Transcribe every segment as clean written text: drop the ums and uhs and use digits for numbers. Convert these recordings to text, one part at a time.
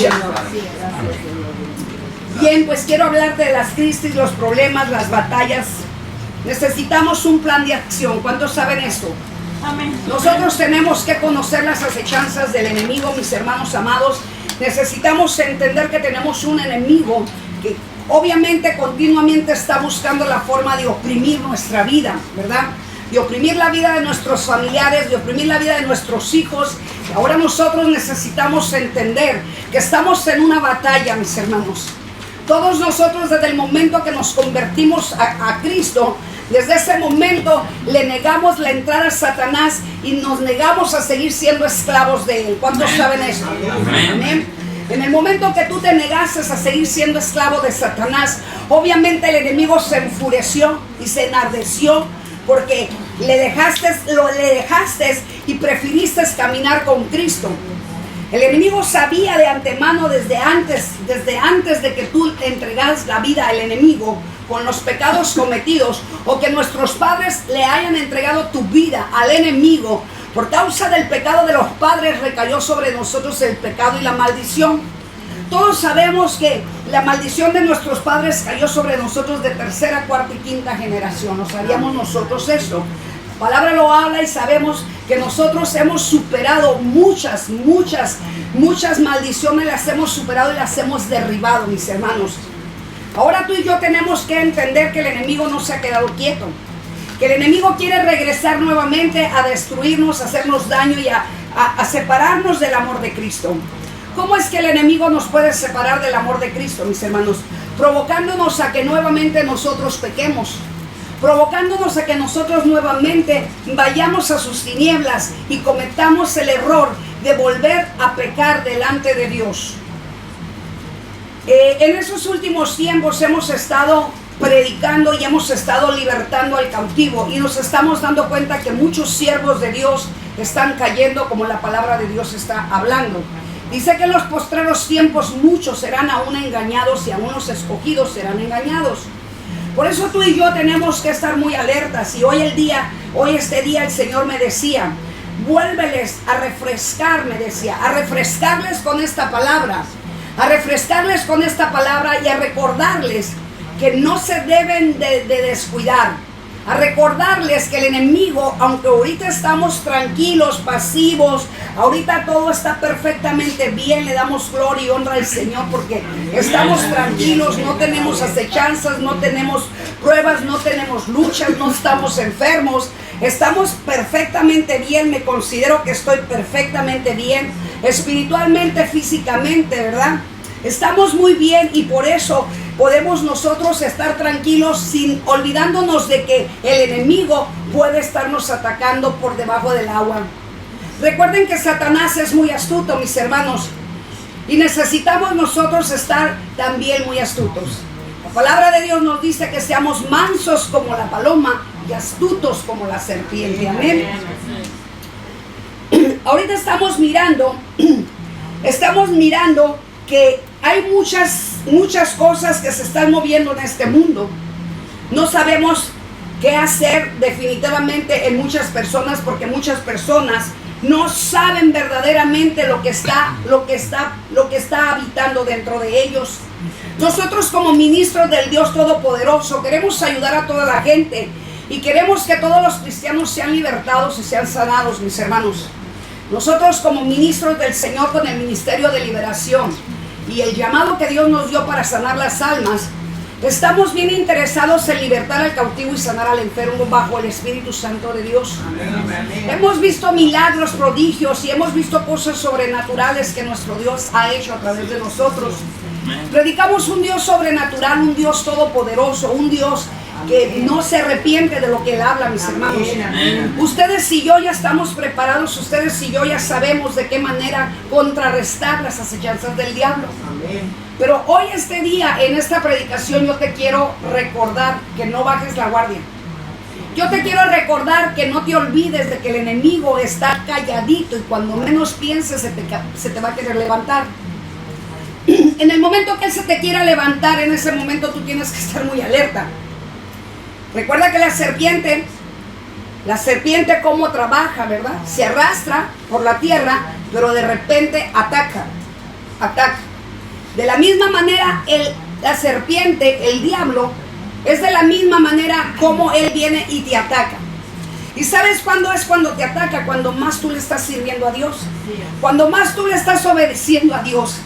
Aleluya. Bien, pues quiero hablarte de las crisis, los problemas, las batallas. Necesitamos un plan de acción. ¿Cuántos saben esto? Amén. Nosotros tenemos que conocer las acechanzas del enemigo, mis hermanos amados. Necesitamos entender que tenemos un enemigo que obviamente continuamente está buscando la forma de oprimir nuestra vida, ¿verdad? De oprimir la vida de nuestros familiares, de oprimir la vida de nuestros hijos. Ahora nosotros necesitamos entender que estamos en una batalla, mis hermanos. Todos nosotros, desde el momento que nos convertimos a Cristo, desde ese momento le negamos la entrada a Satanás y nos negamos a seguir siendo esclavos de él. ¿Cuántos saben eso? Amén. En el momento que tú te negaste a seguir siendo esclavo de Satanás, obviamente el enemigo se enfureció y se enardeció porque le dejaste y preferiste caminar con Cristo. El enemigo sabía de antemano desde antes de que tú entregas la vida al enemigo con los pecados cometidos, o que nuestros padres le hayan entregado tu vida al enemigo. Por causa del pecado de los padres recayó sobre nosotros el pecado y la maldición. Todos sabemos que la maldición de nuestros padres cayó sobre nosotros de tercera, cuarta y quinta generación. ¿No sabíamos nosotros esto? La palabra lo habla y sabemos que nosotros hemos superado muchas maldiciones, las hemos superado y las hemos derribado, mis hermanos. Ahora tú y yo tenemos que entender que el enemigo no se ha quedado quieto, que el enemigo quiere regresar nuevamente a destruirnos, a hacernos daño y a separarnos del amor de Cristo. ¿Cómo es que el enemigo nos puede separar del amor de Cristo, mis hermanos? Provocándonos a que nuevamente nosotros pequemos, provocándonos a que nosotros nuevamente vayamos a sus tinieblas y cometamos el error de volver a pecar delante de Dios. En esos últimos tiempos hemos estado predicando y hemos estado libertando al cautivo, y nos estamos dando cuenta que muchos siervos de Dios están cayendo, como la palabra de Dios está hablando. Dice que en los postreros tiempos muchos serán aún engañados y aún los escogidos serán engañados. Por eso tú y yo tenemos que estar muy alertas. Y hoy este día el Señor me decía: vuélveles a refrescar, me decía, a refrescarles con esta palabra, y a recordarles que no se deben de descuidar, a recordarles que el enemigo, aunque ahorita estamos tranquilos, pasivos, ahorita todo está perfectamente bien, le damos gloria y honra al Señor porque estamos tranquilos, no tenemos acechanzas, no tenemos pruebas, no tenemos luchas, no estamos enfermos, estamos perfectamente bien. Me considero que estoy perfectamente bien, espiritualmente, físicamente, ¿verdad? Estamos muy bien, y por eso podemos nosotros estar tranquilos, sin olvidándonos de que el enemigo puede estarnos atacando por debajo del agua. Recuerden que Satanás es muy astuto, mis hermanos, y necesitamos nosotros estar también muy astutos. La palabra de Dios nos dice que seamos mansos como la paloma y astutos como la serpiente. Amén. Ahorita estamos mirando que hay muchas cosas que se están moviendo en este mundo. No sabemos qué hacer definitivamente en muchas personas, porque muchas personas no saben verdaderamente lo que está habitando dentro de ellos. Nosotros, como ministros del Dios Todopoderoso, queremos ayudar a toda la gente y queremos que todos los cristianos sean libertados y sean sanados, mis hermanos. Nosotros, como ministros del Señor, con el ministerio de liberación y el llamado que Dios nos dio para sanar las almas, estamos bien interesados en libertar al cautivo y sanar al enfermo bajo el Espíritu Santo de Dios. Amén. Hemos visto milagros, prodigios, y hemos visto cosas sobrenaturales que nuestro Dios ha hecho a través de nosotros. Predicamos un Dios sobrenatural, un Dios todopoderoso, un Dios que no se arrepiente de lo que Él habla, mis hermanos. Ustedes y yo ya estamos preparados, ustedes y yo ya sabemos de qué manera contrarrestar las acechanzas del diablo. Pero hoy, este día, en esta predicación, yo te quiero recordar que no bajes la guardia. Yo te quiero recordar que no te olvides de que el enemigo está calladito, y cuando menos pienses se te va a querer levantar. En el momento que él se te quiera levantar, en ese momento tú tienes que estar muy alerta. Recuerda que la serpiente cómo trabaja, ¿verdad? Se arrastra por la tierra, pero de repente ataca. De la misma manera, la serpiente, el diablo, es de la misma manera como él viene y te ataca. ¿Y sabes cuándo es cuando te ataca? Cuando más tú le estás sirviendo a Dios. Cuando más tú le estás obedeciendo a Dios.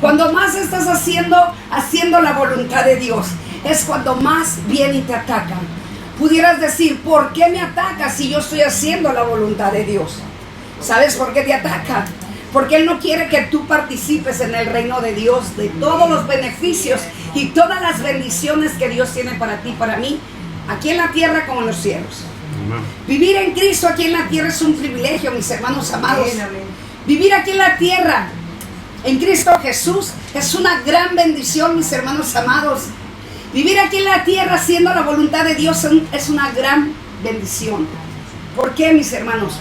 Cuando más estás haciendo la voluntad de Dios. Es cuando más viene y te ataca. Pudieras decir, ¿por qué me ataca si yo estoy haciendo la voluntad de Dios? ¿Sabes por qué te ataca? Porque Él no quiere que tú participes en el reino de Dios, de todos los beneficios y todas las bendiciones que Dios tiene para ti, para mí, aquí en la tierra como en los cielos. Amén. Vivir en Cristo aquí en la tierra es un privilegio, mis hermanos amados. Amén. Vivir aquí en la tierra, en Cristo Jesús, es una gran bendición, mis hermanos amados. Vivir aquí en la tierra haciendo la voluntad de Dios es una gran bendición. ¿Por qué, mis hermanos?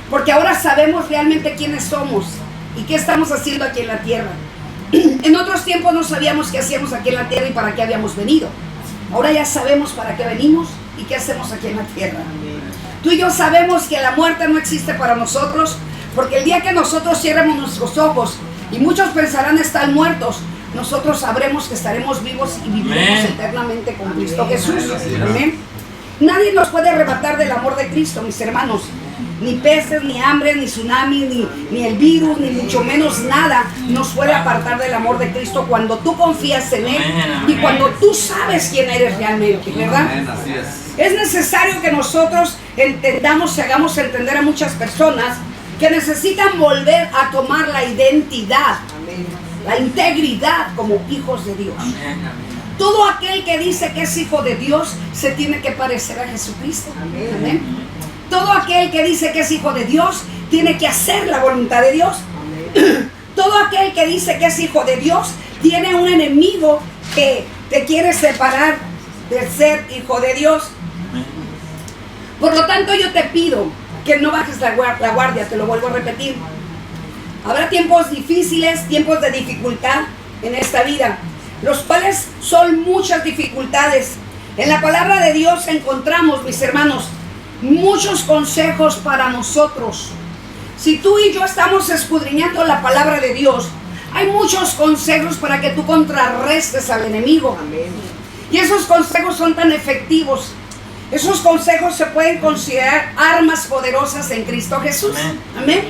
Porque ahora sabemos realmente quiénes somos y qué estamos haciendo aquí en la tierra. En otros tiempos no sabíamos qué hacíamos aquí en la tierra y para qué habíamos venido. Ahora ya sabemos para qué venimos y qué hacemos aquí en la tierra. Tú y yo sabemos que la muerte no existe para nosotros, porque el día que nosotros cierremos nuestros ojos y muchos pensarán estar muertos, nosotros sabremos que estaremos vivos y viviremos eternamente con Cristo Jesús. Amén. Nadie nos puede arrebatar del amor de Cristo, mis hermanos. Ni peces, ni hambre, ni tsunami, ni el virus, ni mucho menos nada nos puede apartar del amor de Cristo cuando tú confías en Él y cuando tú sabes quién eres realmente, ¿verdad? Es necesario que nosotros entendamos y hagamos entender a muchas personas que necesitan volver a tomar la identidad, la integridad como hijos de Dios. Todo aquel que dice que es hijo de Dios se tiene que parecer a Jesucristo. Amén. Todo aquel que dice que es hijo de Dios tiene que hacer la voluntad de Dios. Todo aquel que dice que es hijo de Dios tiene un enemigo que te quiere separar de ser hijo de Dios. Por lo tanto, yo te pido que no bajes la guardia, te lo vuelvo a repetir. Habrá tiempos difíciles, tiempos de dificultad en esta vida, los cuales son muchas dificultades. En la palabra de Dios encontramos, mis hermanos, muchos consejos para nosotros. Si tú y yo estamos escudriñando la palabra de Dios, hay muchos consejos para que tú contrarrestes al enemigo. Amén. Y esos consejos son tan efectivos. Esos consejos se pueden considerar armas poderosas en Cristo Jesús. Amén. Amén.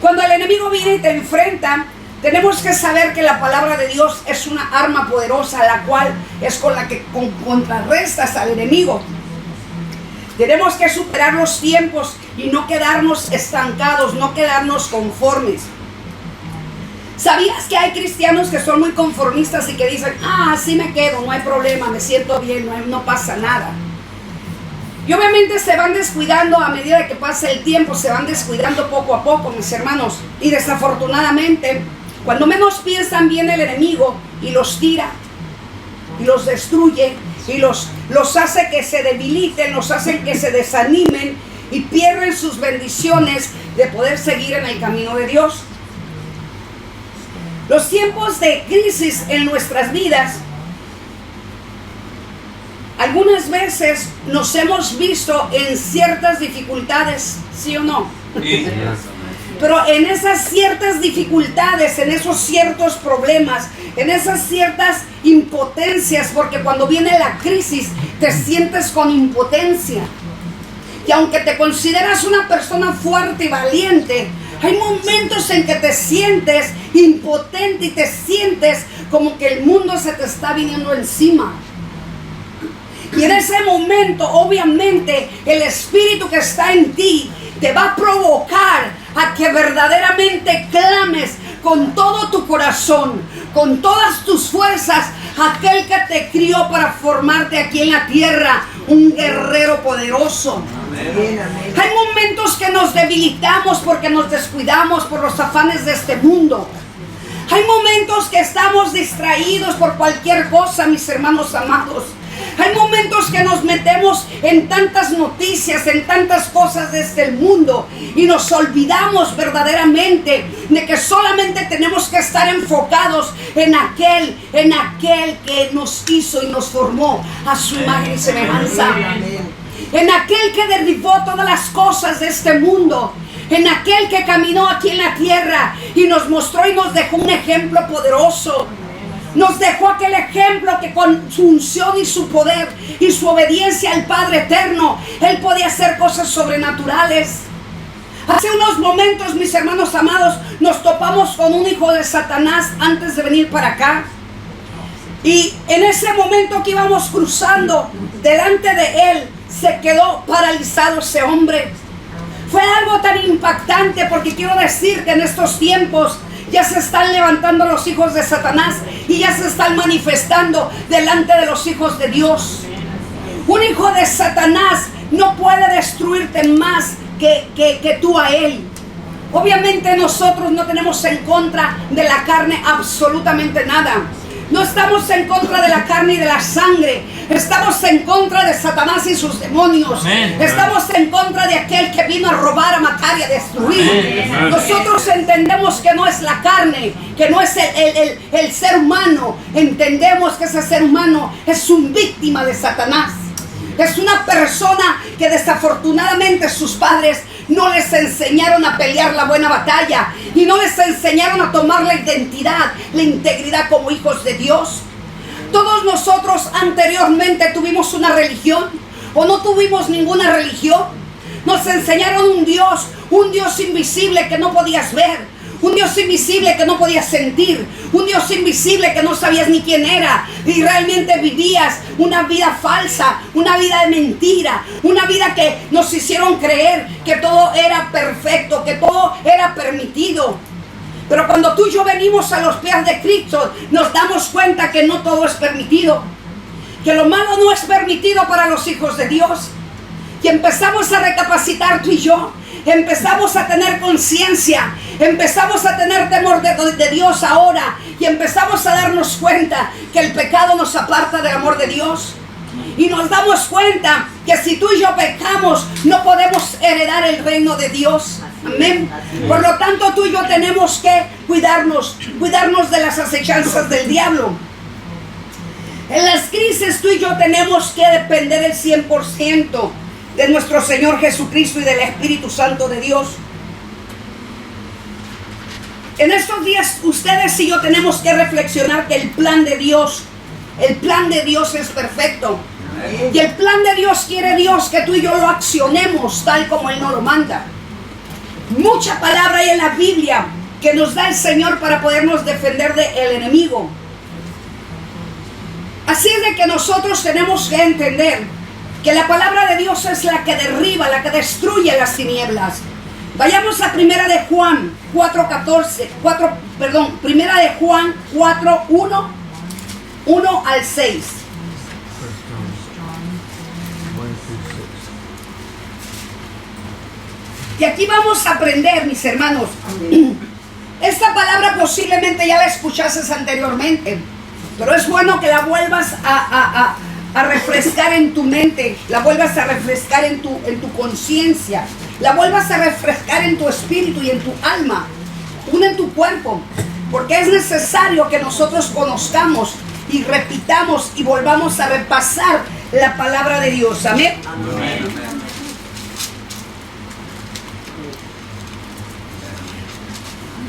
Cuando el enemigo viene y te enfrenta, tenemos que saber que la palabra de Dios es una arma poderosa, la cual es con la que contrarrestas al enemigo. Tenemos que superar los tiempos y no quedarnos estancados, no quedarnos conformes. ¿Sabías que hay cristianos que son muy conformistas y que dicen, así me quedo, no hay problema, me siento bien, no pasa nada? Y obviamente se van descuidando a medida que pasa el tiempo, se van descuidando poco a poco, mis hermanos. Y desafortunadamente, cuando menos piensan, viene el enemigo y los tira y los destruye. Y los hace que se debiliten, los hacen que se desanimen y pierden sus bendiciones de poder seguir en el camino de Dios. Los tiempos de crisis en nuestras vidas, algunas veces nos hemos visto en ciertas dificultades, ¿sí o no? Sí. Pero en esas ciertas dificultades, en esos ciertos problemas, en esas ciertas impotencias, porque cuando viene la crisis te sientes con impotencia. Y aunque te consideras una persona fuerte y valiente, hay momentos en que te sientes impotente y te sientes como que el mundo se te está viniendo encima. Y en ese momento, obviamente, el espíritu que está en ti te va a provocar a que verdaderamente clames con todo tu corazón, con todas tus fuerzas, a aquel que te crió para formarte aquí en la tierra, un guerrero poderoso. Amén. Hay momentos que nos debilitamos porque nos descuidamos por los afanes de este mundo. Hay momentos que estamos distraídos por cualquier cosa, mis hermanos amados. Hay momentos que nos metemos en tantas noticias, en tantas cosas de este mundo y nos olvidamos verdaderamente de que solamente tenemos que estar enfocados en aquel que nos hizo y nos formó a su imagen y semejanza. En aquel que derribó todas las cosas de este mundo. En aquel que caminó aquí en la tierra y nos mostró y nos dejó un ejemplo poderoso. Nos dejó aquel ejemplo que con su unción y su poder y su obediencia al Padre eterno, Él podía hacer cosas sobrenaturales. Hace unos momentos, mis hermanos amados, nos topamos con un hijo de Satanás antes de venir para acá. Y en ese momento que íbamos cruzando delante de él, se quedó paralizado ese hombre. Fue algo tan impactante, porque quiero decir que en estos tiempos ya se están levantando los hijos de Satanás y ya se están manifestando delante de los hijos de Dios. Un hijo de Satanás no puede destruirte más que tú a él. Obviamente nosotros no tenemos en contra de la carne absolutamente nada. No estamos en contra de la carne y de la sangre. Estamos en contra de Satanás y sus demonios. Amén. Estamos en contra de aquel que vino a robar, a matar y a destruir. Amén. Nosotros entendemos que no es la carne, que no es el ser humano. Entendemos que ese ser humano es una víctima de Satanás. Es una persona que desafortunadamente sus padres no les enseñaron a pelear la buena batalla y no les enseñaron a tomar la identidad, la integridad como hijos de Dios. Todos nosotros anteriormente tuvimos una religión o no tuvimos ninguna religión. Nos enseñaron un Dios invisible que no podías ver. Un Dios invisible que no podías sentir. Un Dios invisible que no sabías ni quién era. Y realmente vivías una vida falsa, una vida de mentira. Una vida que nos hicieron creer que todo era perfecto, que todo era permitido. Pero cuando tú y yo venimos a los pies de Cristo, nos damos cuenta que no todo es permitido. Que lo malo no es permitido para los hijos de Dios. Y empezamos a recapacitar tú y yo. Empezamos a tener conciencia, empezamos a tener temor de Dios ahora y empezamos a darnos cuenta que el pecado nos aparta del amor de Dios. Y nos damos cuenta que si tú y yo pecamos, no podemos heredar el reino de Dios. Amén. Por lo tanto, tú y yo tenemos que cuidarnos de las acechanzas del diablo. En las crisis tú y yo tenemos que depender el 100% de nuestro Señor Jesucristo y del Espíritu Santo de Dios. En estos días ustedes y yo tenemos que reflexionar que el plan de Dios es perfecto. Y el plan de Dios quiere Dios que tú y yo lo accionemos tal como Él nos lo manda. Mucha palabra hay en la Biblia que nos da el Señor para podernos defender del enemigo. Así es de que nosotros tenemos que entender que la palabra de Dios es la que derriba, la que destruye las tinieblas. Vayamos a Primera de Juan 4, 1 al 6. Y aquí vamos a aprender, mis hermanos. Esta palabra posiblemente ya la escuchaste anteriormente, pero es bueno que la vuelvas a refrescar en tu mente, la vuelvas a refrescar en tu conciencia, la vuelvas a refrescar en tu espíritu y en tu alma, aún en tu cuerpo, porque es necesario que nosotros conozcamos y repitamos y volvamos a repasar la palabra de Dios. Amén. Amén.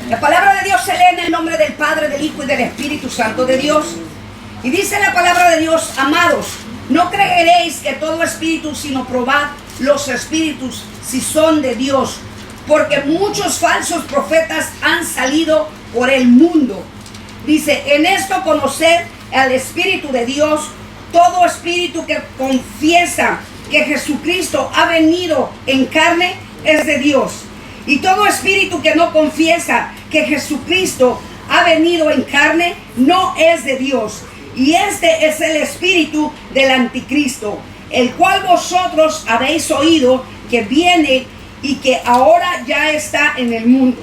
La palabra de Dios se lee en el nombre del Padre, del Hijo y del Espíritu Santo de Dios. Y dice la palabra de Dios: amados, no creeréis que todo espíritu, sino probad los espíritus si son de Dios, porque muchos falsos profetas han salido por el mundo. Dice: en esto conoced al Espíritu de Dios. Todo espíritu que confiesa que Jesucristo ha venido en carne es de Dios. Y todo espíritu que no confiesa que Jesucristo ha venido en carne no es de Dios. Y este es el espíritu del anticristo, el cual vosotros habéis oído que viene y que ahora ya está en el mundo.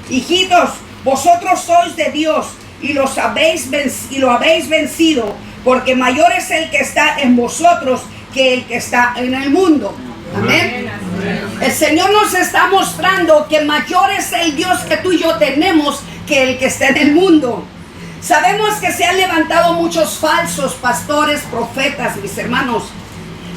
Hijitos, vosotros sois de Dios y lo habéis vencido, porque mayor es el que está en vosotros que el que está en el mundo. Amén. El Señor nos está mostrando que mayor es el Dios que tú y yo tenemos que el que está en el mundo. Sabemos que se han levantado muchos falsos pastores, profetas, mis hermanos.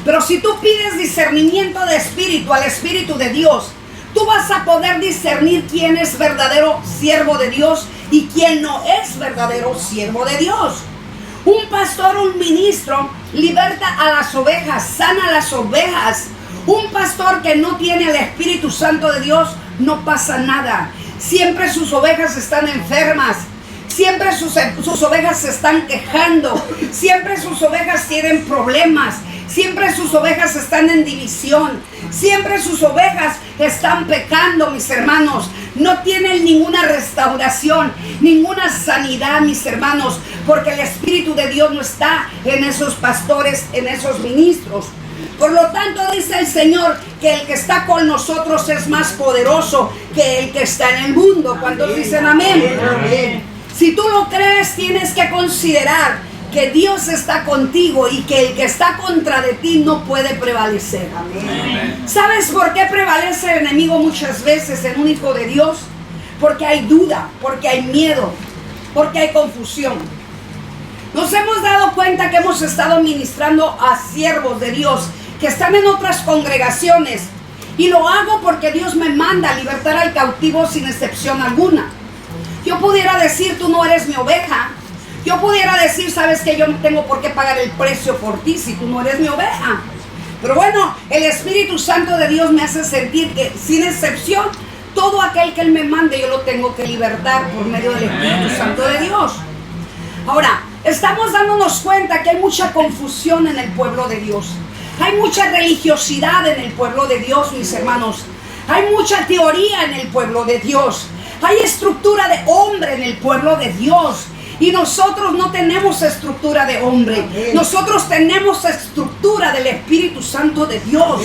Pero si tú pides discernimiento de espíritu al Espíritu de Dios, Tú vas a poder discernir quién es verdadero siervo de Dios y quién no es verdadero siervo de Dios. Un pastor, un ministro, liberta a las ovejas, sana a las ovejas. Un pastor que no tiene el Espíritu Santo de Dios, no pasa nada. Siempre sus ovejas están enfermas. Siempre sus ovejas se están quejando. Siempre sus ovejas tienen problemas. Siempre sus ovejas están en división. Siempre sus ovejas están pecando, mis hermanos. No tienen ninguna restauración, ninguna sanidad, mis hermanos, porque el Espíritu de Dios no está en esos pastores, en esos ministros. Por lo tanto, dice el Señor que el que está con nosotros es más poderoso que el que está en el mundo. ¿Cuántos dicen amén? Amén. Si tú lo crees, tienes que considerar que Dios está contigo y que el que está contra de ti no puede prevalecer. Amén. ¿Sabes por qué prevalece el enemigo muchas veces en un hijo de Dios? Porque hay duda, porque hay miedo, porque hay confusión. Nos hemos dado cuenta que hemos estado ministrando a siervos de Dios que están en otras congregaciones, y lo hago porque Dios me manda a libertar al cautivo sin excepción alguna. Yo pudiera decir, tú no eres mi oveja. Yo pudiera decir, sabes que yo no tengo por qué pagar el precio por ti si tú no eres mi oveja. Pero bueno, el Espíritu Santo de Dios me hace sentir que sin excepción, todo aquel que Él me mande yo lo tengo que libertar por medio del Espíritu Santo de Dios. Ahora, estamos dándonos cuenta que hay mucha confusión en el pueblo de Dios. Hay mucha religiosidad en el pueblo de Dios, mis hermanos. Hay mucha teoría en el pueblo de Dios. Hay estructura de hombre en el pueblo de Dios. Y nosotros no tenemos estructura de hombre. Nosotros tenemos estructura del Espíritu Santo de Dios.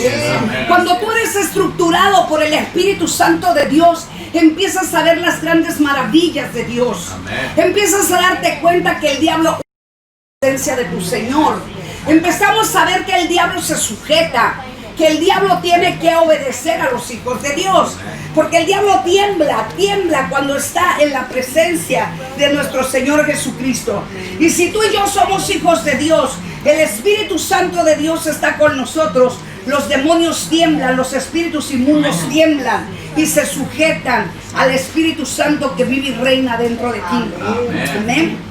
Cuando tú eres estructurado por el Espíritu Santo de Dios, empiezas a ver las grandes maravillas de Dios. Empiezas a darte cuenta que el diablo es la presencia de tu Señor. Empezamos a ver que el diablo se sujeta, que el diablo tiene que obedecer a los hijos de Dios, porque el diablo tiembla cuando está en la presencia de nuestro Señor Jesucristo. Y si tú y yo somos hijos de Dios, el Espíritu Santo de Dios está con nosotros, los demonios tiemblan, los espíritus inmundos tiemblan y se sujetan al Espíritu Santo que vive y reina dentro de ti. Amén.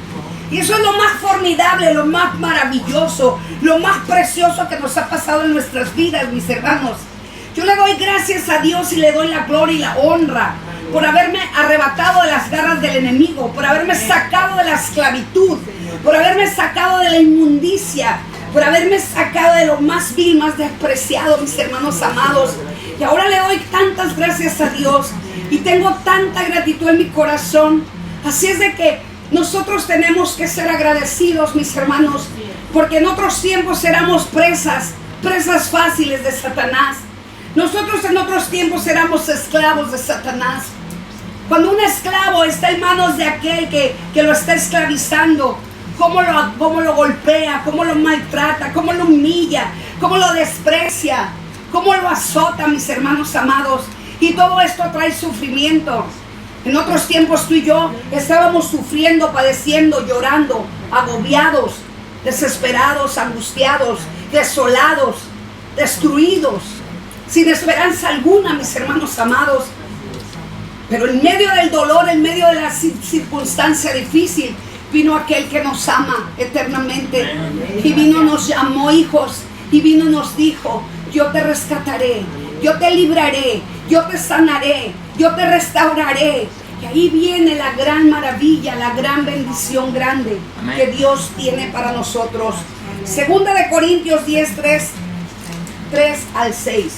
Y eso es lo más formidable, lo más maravilloso, lo más precioso que nos ha pasado en nuestras vidas, mis hermanos. Yo le doy gracias a Dios y le doy la gloria y la honra por haberme arrebatado de las garras del enemigo, por haberme sacado de la esclavitud, por haberme sacado de la inmundicia, por haberme sacado de lo más vil, más despreciado, mis hermanos amados. Y ahora le doy tantas gracias a Dios y tengo tanta gratitud en mi corazón. Así es de que nosotros tenemos que ser agradecidos, mis hermanos, porque en otros tiempos éramos presas fáciles de Satanás. Nosotros en otros tiempos éramos esclavos de Satanás. Cuando un esclavo está en manos de aquel que lo está esclavizando, cómo lo golpea, cómo lo maltrata, cómo lo humilla, cómo lo desprecia, cómo lo azota, mis hermanos amados. Y todo esto trae sufrimiento. En otros tiempos tú y yo estábamos sufriendo, padeciendo, llorando, agobiados, desesperados, angustiados, desolados, destruidos, sin esperanza alguna, mis hermanos amados. Pero en medio del dolor, en medio de la circunstancia difícil, vino aquel que nos ama eternamente. Y vino, nos llamó hijos, y vino y nos dijo, yo te rescataré, yo te libraré, yo te sanaré, yo te restauraré. Y ahí viene la gran maravilla, la gran bendición grande que Dios tiene para nosotros. Segunda de Corintios 10, 3 al 6.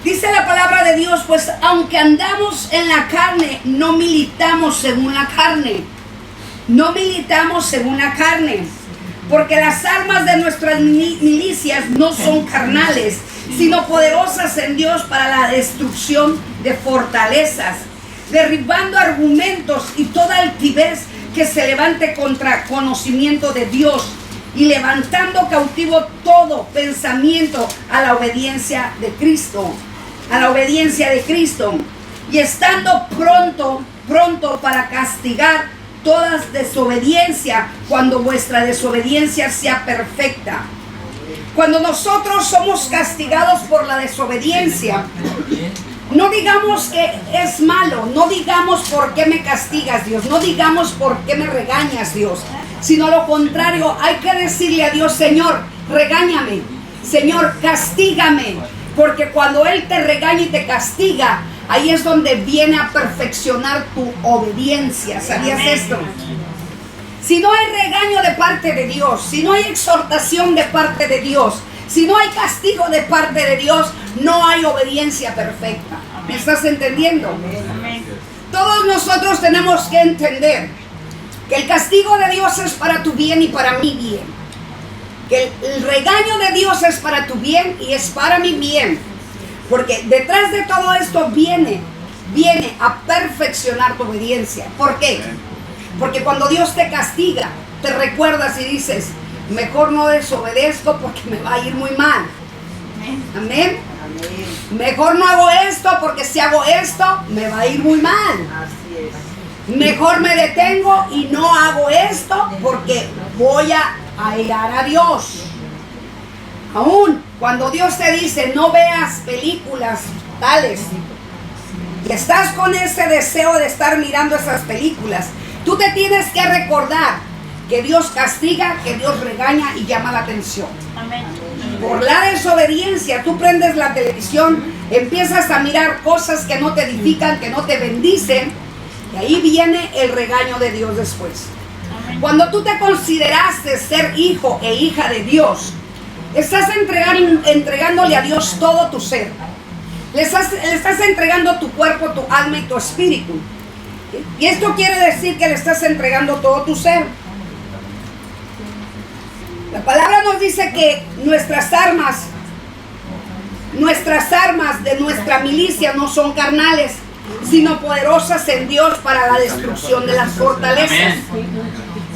Dice la palabra de Dios, pues aunque andamos en la carne, no militamos según la carne. No militamos según la carne. Porque las armas de nuestras milicias no son carnales, sino poderosas en Dios para la destrucción de fortalezas, derribando argumentos y toda altivez que se levante contra conocimiento de Dios, y levantando cautivo todo pensamiento a la obediencia de Cristo. A la obediencia de Cristo. Y estando pronto para castigar toda desobediencia, cuando vuestra desobediencia sea perfecta. Cuando nosotros somos castigados por la desobediencia, no digamos que es malo, no digamos por qué me castigas, Dios, no digamos por qué me regañas, Dios, sino lo contrario, hay que decirle a Dios: Señor, regáñame, Señor, castígame, porque cuando Él te regaña y te castiga, ahí es donde viene a perfeccionar tu obediencia. ¿Sabías esto? Si no hay regaño de parte de Dios, si no hay exhortación de parte de Dios, si no hay castigo de parte de Dios, no hay obediencia perfecta. ¿Me estás entendiendo? Todos nosotros tenemos que entender que el castigo de Dios es para tu bien y para mi bien. Que el regaño de Dios es para tu bien y es para mi bien. Porque detrás de todo esto viene a perfeccionar tu obediencia. ¿Por qué? Porque cuando Dios te castiga, te recuerdas y dices: mejor no desobedezco porque me va a ir muy mal. Amén. Mejor no hago esto porque si hago esto me va a ir muy mal. Mejor me detengo y no hago esto porque voy a irar a Dios. Aún cuando Dios te dice: no veas películas tales, y estás con ese deseo de estar mirando esas películas, tú te tienes que recordar que Dios castiga, que Dios regaña y llama la atención. Amén. Por la desobediencia, tú prendes la televisión, empiezas a mirar cosas que no te edifican, que no te bendicen, y ahí viene el regaño de Dios después. Amén. Cuando tú te consideraste ser hijo e hija de Dios, estás entregándole a Dios todo tu ser. Le estás entregando tu cuerpo, tu alma y tu espíritu. Y esto quiere decir que le estás entregando todo tu ser. La palabra nos dice que nuestras armas de nuestra milicia no son carnales, sino poderosas en Dios para la destrucción de las fortalezas.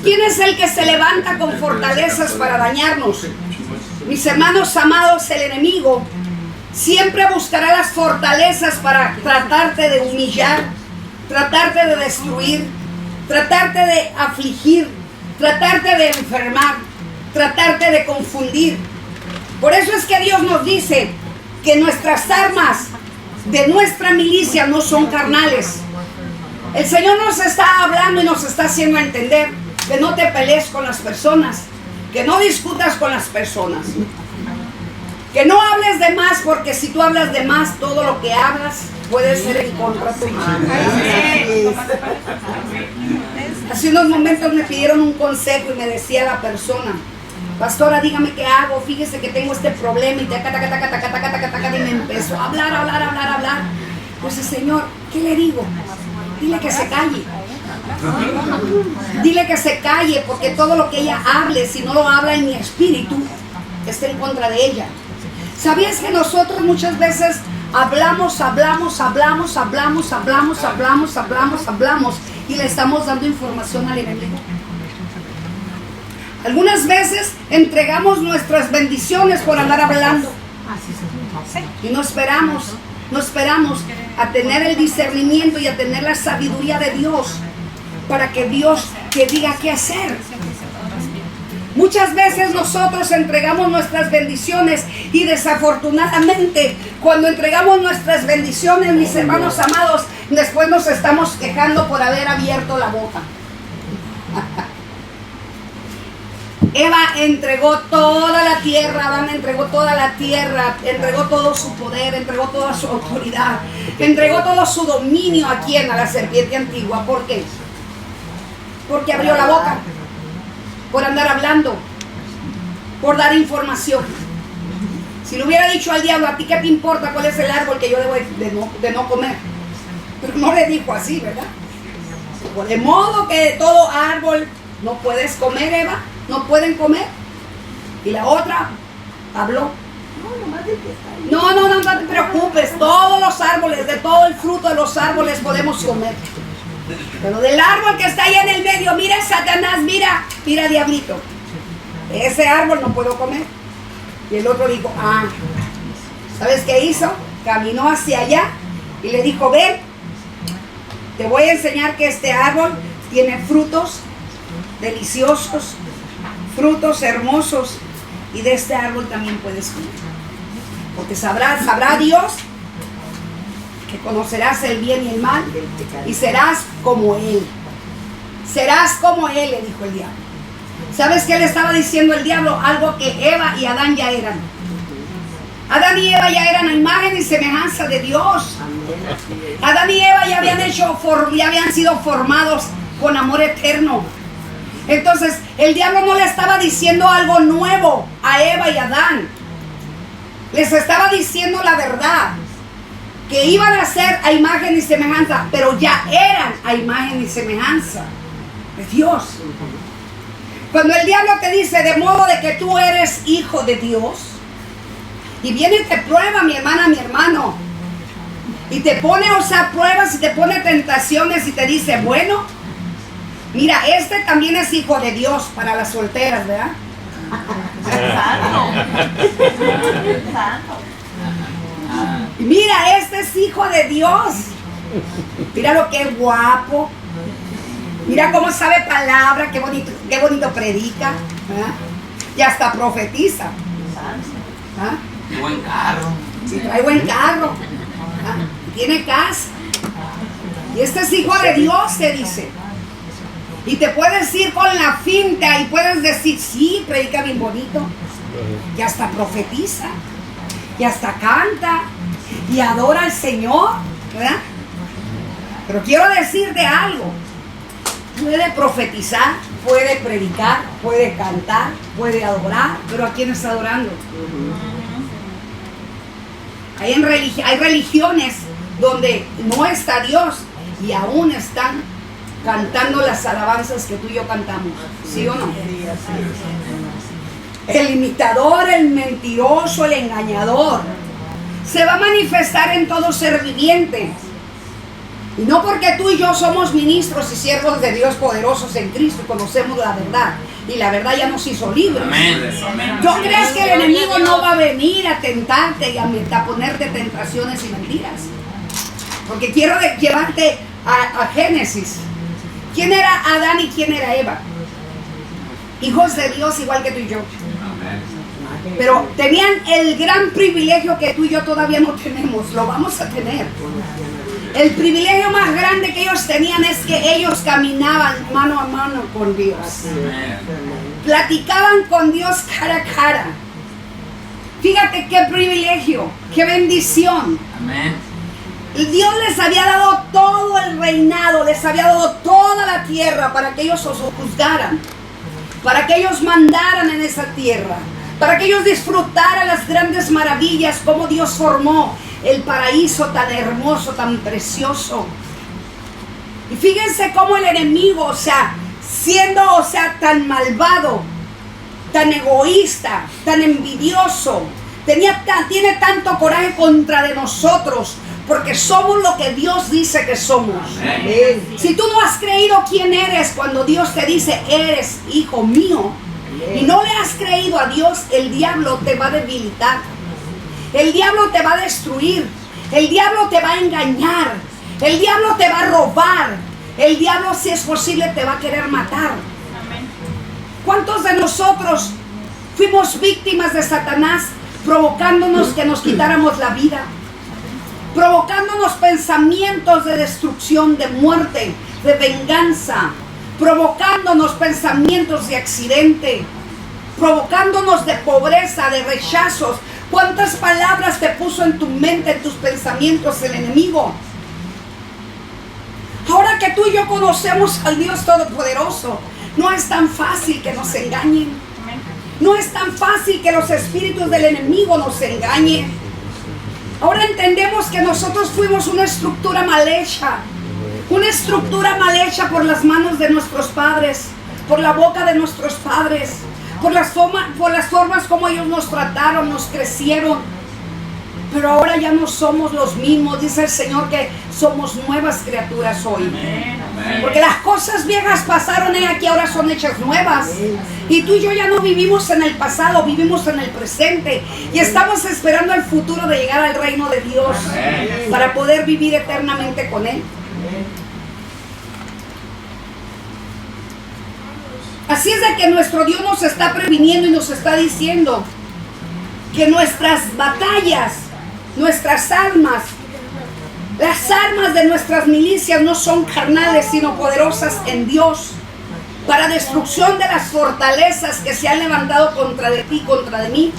¿Quién es el que se levanta con fortalezas para dañarnos? Mis hermanos amados, el enemigo siempre buscará las fortalezas para tratarte de humillar, tratarte de destruir, tratarte de afligir, tratarte de enfermar, tratarte de confundir. Por eso es que Dios nos dice que nuestras armas de nuestra milicia no son carnales. El Señor nos está hablando y nos está haciendo entender que no te pelees con las personas, que no discutas con las personas, que no hables de más, porque si tú hablas de más, todo lo que hablas puede ser en contra tuya. Hace unos momentos me pidieron un consejo y me decía la persona: pastora, dígame qué hago, fíjese que tengo este problema, y y me empezó a hablar. Pues Señor, ¿qué le digo? Dile que se calle. Dile que se calle, porque todo lo que ella hable, si no lo habla en mi espíritu, está en contra de ella. ¿Sabías que nosotros muchas veces hablamos y le estamos dando información al enemigo? Algunas veces entregamos nuestras bendiciones por andar hablando y no esperamos a tener el discernimiento y a tener la sabiduría de Dios para que Dios te diga qué hacer. Muchas veces nosotros entregamos nuestras bendiciones y desafortunadamente cuando entregamos nuestras bendiciones, mis hermanos amados, después nos estamos quejando por haber abierto la boca. Eva entregó toda la tierra, Adán entregó toda la tierra, entregó todo su poder, entregó toda su autoridad, entregó todo su dominio a quién, a la serpiente antigua. ¿Por qué? Porque abrió la boca, por andar hablando, por dar información. Si le hubiera dicho al diablo: ¿a ti qué te importa cuál es el árbol que yo debo de no comer? Pero no le dijo así, ¿verdad? De modo que de todo árbol no puedes comer, Eva, no pueden comer. Y la otra habló: no te preocupes, todos los árboles, de todo el fruto de los árboles podemos comer, pero del árbol que está ahí en el medio, mira Satanás, mira diablito, ese árbol no puedo comer. Y el otro dijo: ¿sabes qué hizo? Caminó hacia allá y le dijo: ven, te voy a enseñar que este árbol tiene frutos deliciosos, frutos hermosos, y de este árbol también puedes comer. Porque sabrá Dios que conocerás el bien y el mal y serás como Él. Serás como Él, le dijo el diablo. ¿Sabes qué le estaba diciendo el diablo? Algo que Eva y Adán ya eran. Adán y Eva ya eran a imagen y semejanza de Dios. Adán y Eva ya habían sido formados con amor eterno. Entonces el diablo no le estaba diciendo algo nuevo a Eva y Adán. Les estaba diciendo la verdad, que iban a ser a imagen y semejanza, pero ya eran a imagen y semejanza de Dios. Cuando el diablo te dice de modo de que tú eres hijo de Dios, y viene y te prueba, mi hermana, mi hermano, y te pone, pruebas y te pone tentaciones y te dice, bueno, mira, este también es hijo de Dios, para las solteras, ¿verdad? Mira, este es hijo de Dios. Mira lo que es guapo. Mira cómo sabe palabra, qué bonito predica, ¿verdad? Y hasta profetiza. ¿Ah? Buen carro. Sí, trae buen carro. ¿Ah? Tiene casa. Y este es hijo de Dios, te dice. Y te puedes ir con la finta y puedes decir, sí, predica bien bonito. Y hasta profetiza. Y hasta canta. Y adora al Señor, ¿verdad? Pero quiero decirte algo. Puede profetizar, puede predicar, puede cantar, puede adorar, pero ¿a quién está adorando? Hay religiones donde no está Dios y aún están cantando las alabanzas que tú y yo cantamos, ¿sí o no? El imitador, el mentiroso, el engañador se va a manifestar en todo ser viviente. Y no porque tú y yo somos ministros y siervos de Dios poderosos en Cristo y conocemos la verdad. Y la verdad ya nos hizo libres. ¿Yo crees que el enemigo no va a venir a tentarte y a ponerte tentaciones y mentiras? Porque quiero llevarte a Génesis. ¿Quién era Adán y quién era Eva? Hijos de Dios igual que tú y yo. Pero tenían el gran privilegio que tú y yo todavía no tenemos. Lo vamos a tener. El privilegio más grande que ellos tenían es que ellos caminaban mano a mano con Dios. Platicaban con Dios cara a cara. Fíjate qué privilegio, qué bendición. Dios les había dado todo el reinado, les había dado toda la tierra para que ellos os juzgaran, para que ellos mandaran en esa tierra, para que ellos disfrutaran las grandes maravillas como Dios formó el paraíso tan hermoso, tan precioso. Y fíjense cómo el enemigo, siendo, tan malvado, tan egoísta, tan envidioso, tiene tanto coraje contra de nosotros, porque somos lo que Dios dice que somos. Amén. Si tú no has creído quién eres cuando Dios te dice, eres hijo mío, y no le has creído a Dios, el diablo te va a debilitar. El diablo te va a destruir. El diablo te va a engañar. El diablo te va a robar. El diablo, si es posible, te va a querer matar. ¿Cuántos de nosotros fuimos víctimas de Satanás provocándonos que nos quitáramos la vida? Provocándonos pensamientos de destrucción, de muerte, de venganza. Provocándonos pensamientos de accidente. Provocándonos de pobreza, de rechazos. ¿Cuántas palabras te puso en tu mente, en tus pensamientos el enemigo? Ahora que tú y yo conocemos al Dios Todopoderoso, no es tan fácil que nos engañen. No es tan fácil que los espíritus del enemigo nos engañen. Ahora entendemos que nosotros fuimos una estructura mal hecha. Una estructura mal hecha por las manos de nuestros padres, por la boca de nuestros padres. Por las formas como ellos nos trataron, nos crecieron. Pero ahora ya no somos los mismos. Dice el Señor que somos nuevas criaturas hoy. Amén. Porque las cosas viejas pasaron y aquí ahora son hechas nuevas. Y tú y yo ya no vivimos en el pasado, vivimos en el presente. Y estamos esperando el futuro de llegar al reino de Dios para poder vivir eternamente con Él. Así es de que nuestro Dios nos está previniendo y nos está diciendo que nuestras batallas, nuestras armas, las armas de nuestras milicias no son carnales, sino poderosas en Dios, para destrucción de las fortalezas que se han levantado contra de ti, contra de mí.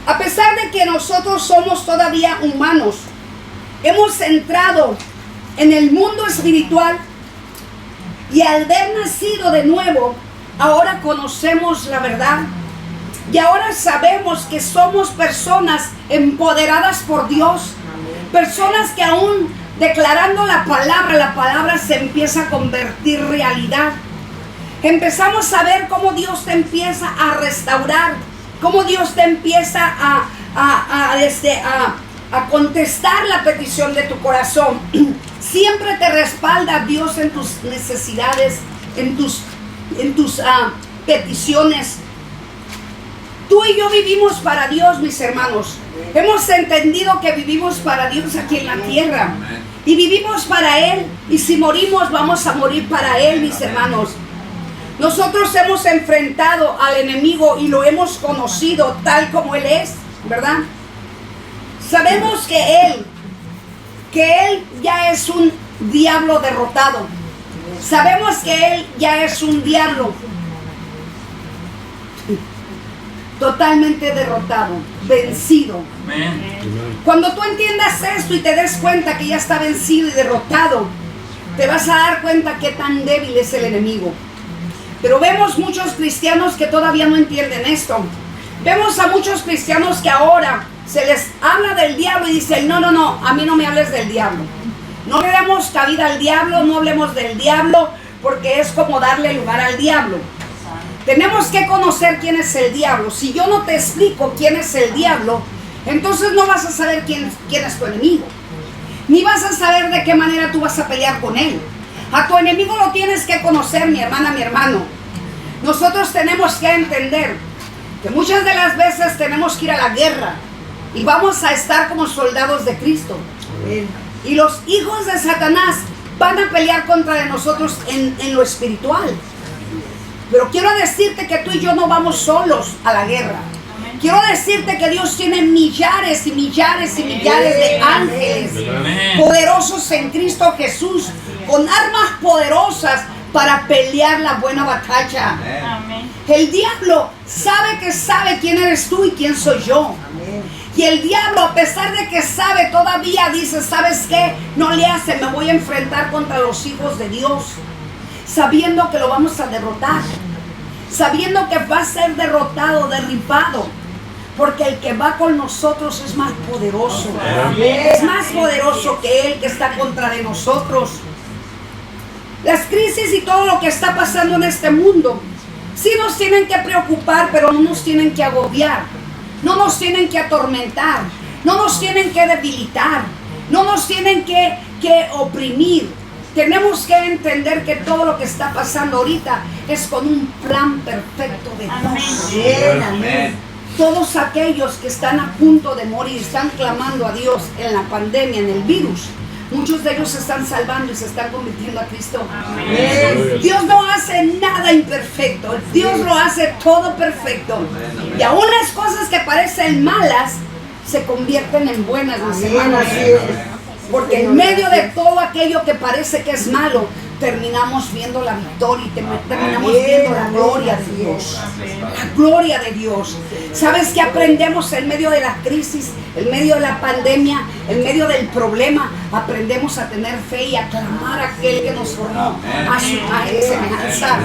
A pesar de que nosotros somos todavía humanos, hemos entrado en el mundo espiritual y al haber nacido de nuevo, ahora conocemos la verdad. Y ahora sabemos que somos personas empoderadas por Dios. Personas que aún declarando la palabra se empieza a convertir en realidad. Empezamos a ver cómo Dios te empieza a restaurar. Cómo Dios te empieza a contestar la petición de tu corazón. Siempre te respalda Dios en tus necesidades, en tus peticiones. Tú y yo vivimos para Dios, mis hermanos. Hemos entendido que vivimos para Dios aquí en la tierra. Y vivimos para Él. Y si morimos, vamos a morir para Él, mis hermanos. Nosotros hemos enfrentado al enemigo y lo hemos conocido tal como Él es, ¿verdad? Sabemos que Él ya es un diablo derrotado. Sabemos que Él ya es un diablo totalmente derrotado, vencido. Amén. Cuando tú entiendas esto y te des cuenta que ya está vencido y derrotado, te vas a dar cuenta qué tan débil es el enemigo. Pero vemos muchos cristianos que todavía no entienden esto. Vemos a muchos cristianos que ahora se les habla del diablo y dicen, no, a mí no me hables del diablo. No le demos cabida al diablo, no hablemos del diablo, porque es como darle lugar al diablo. Tenemos que conocer quién es el diablo. Si yo no te explico quién es el diablo, entonces no vas a saber quién es tu enemigo. Ni vas a saber de qué manera tú vas a pelear con él. A tu enemigo lo tienes que conocer, mi hermana, mi hermano. Nosotros tenemos que entender que muchas de las veces tenemos que ir a la guerra y vamos a estar como soldados de Cristo. Y los hijos de Satanás van a pelear contra de nosotros en lo espiritual. Pero quiero decirte que tú y yo no vamos solos a la guerra. Quiero decirte que Dios tiene millares y millares y millares de ángeles poderosos en Cristo Jesús, con armas poderosas para pelear la buena batalla. El diablo sabe quién eres tú y quién soy yo. Y el diablo, a pesar de que sabe, todavía dice, ¿sabes qué? No le hace, me voy a enfrentar contra los hijos de Dios, sabiendo que lo vamos a derrotar, sabiendo que va a ser derrotado, derribado, porque el que va con nosotros es más poderoso. Es más poderoso que Él que está contra de nosotros. Las crisis y todo lo que está pasando en este mundo sí nos tienen que preocupar, pero no nos tienen que agobiar, no nos tienen que atormentar, no nos tienen que debilitar, no nos tienen que oprimir. Tenemos que entender que todo lo que está pasando ahorita es con un plan perfecto de Dios. Amén. Todos aquellos que están a punto de morir, están clamando a Dios en la pandemia, en el virus, muchos de ellos se están salvando y se están convirtiendo a Cristo. Amén. Dios no hace nada imperfecto, Dios lo hace todo perfecto. Y aún las cosas que parecen malas se convierten en buenas, mis hermanos. Porque en medio de todo aquello que parece que es malo, terminamos viendo la victoria y terminamos viendo la gloria de Dios. La gloria de Dios. ¿Sabes qué aprendemos en medio de la crisis, en medio de la pandemia, en medio del problema? Aprendemos a tener fe y a clamar a aquel que nos formó a su imagen y semejanza.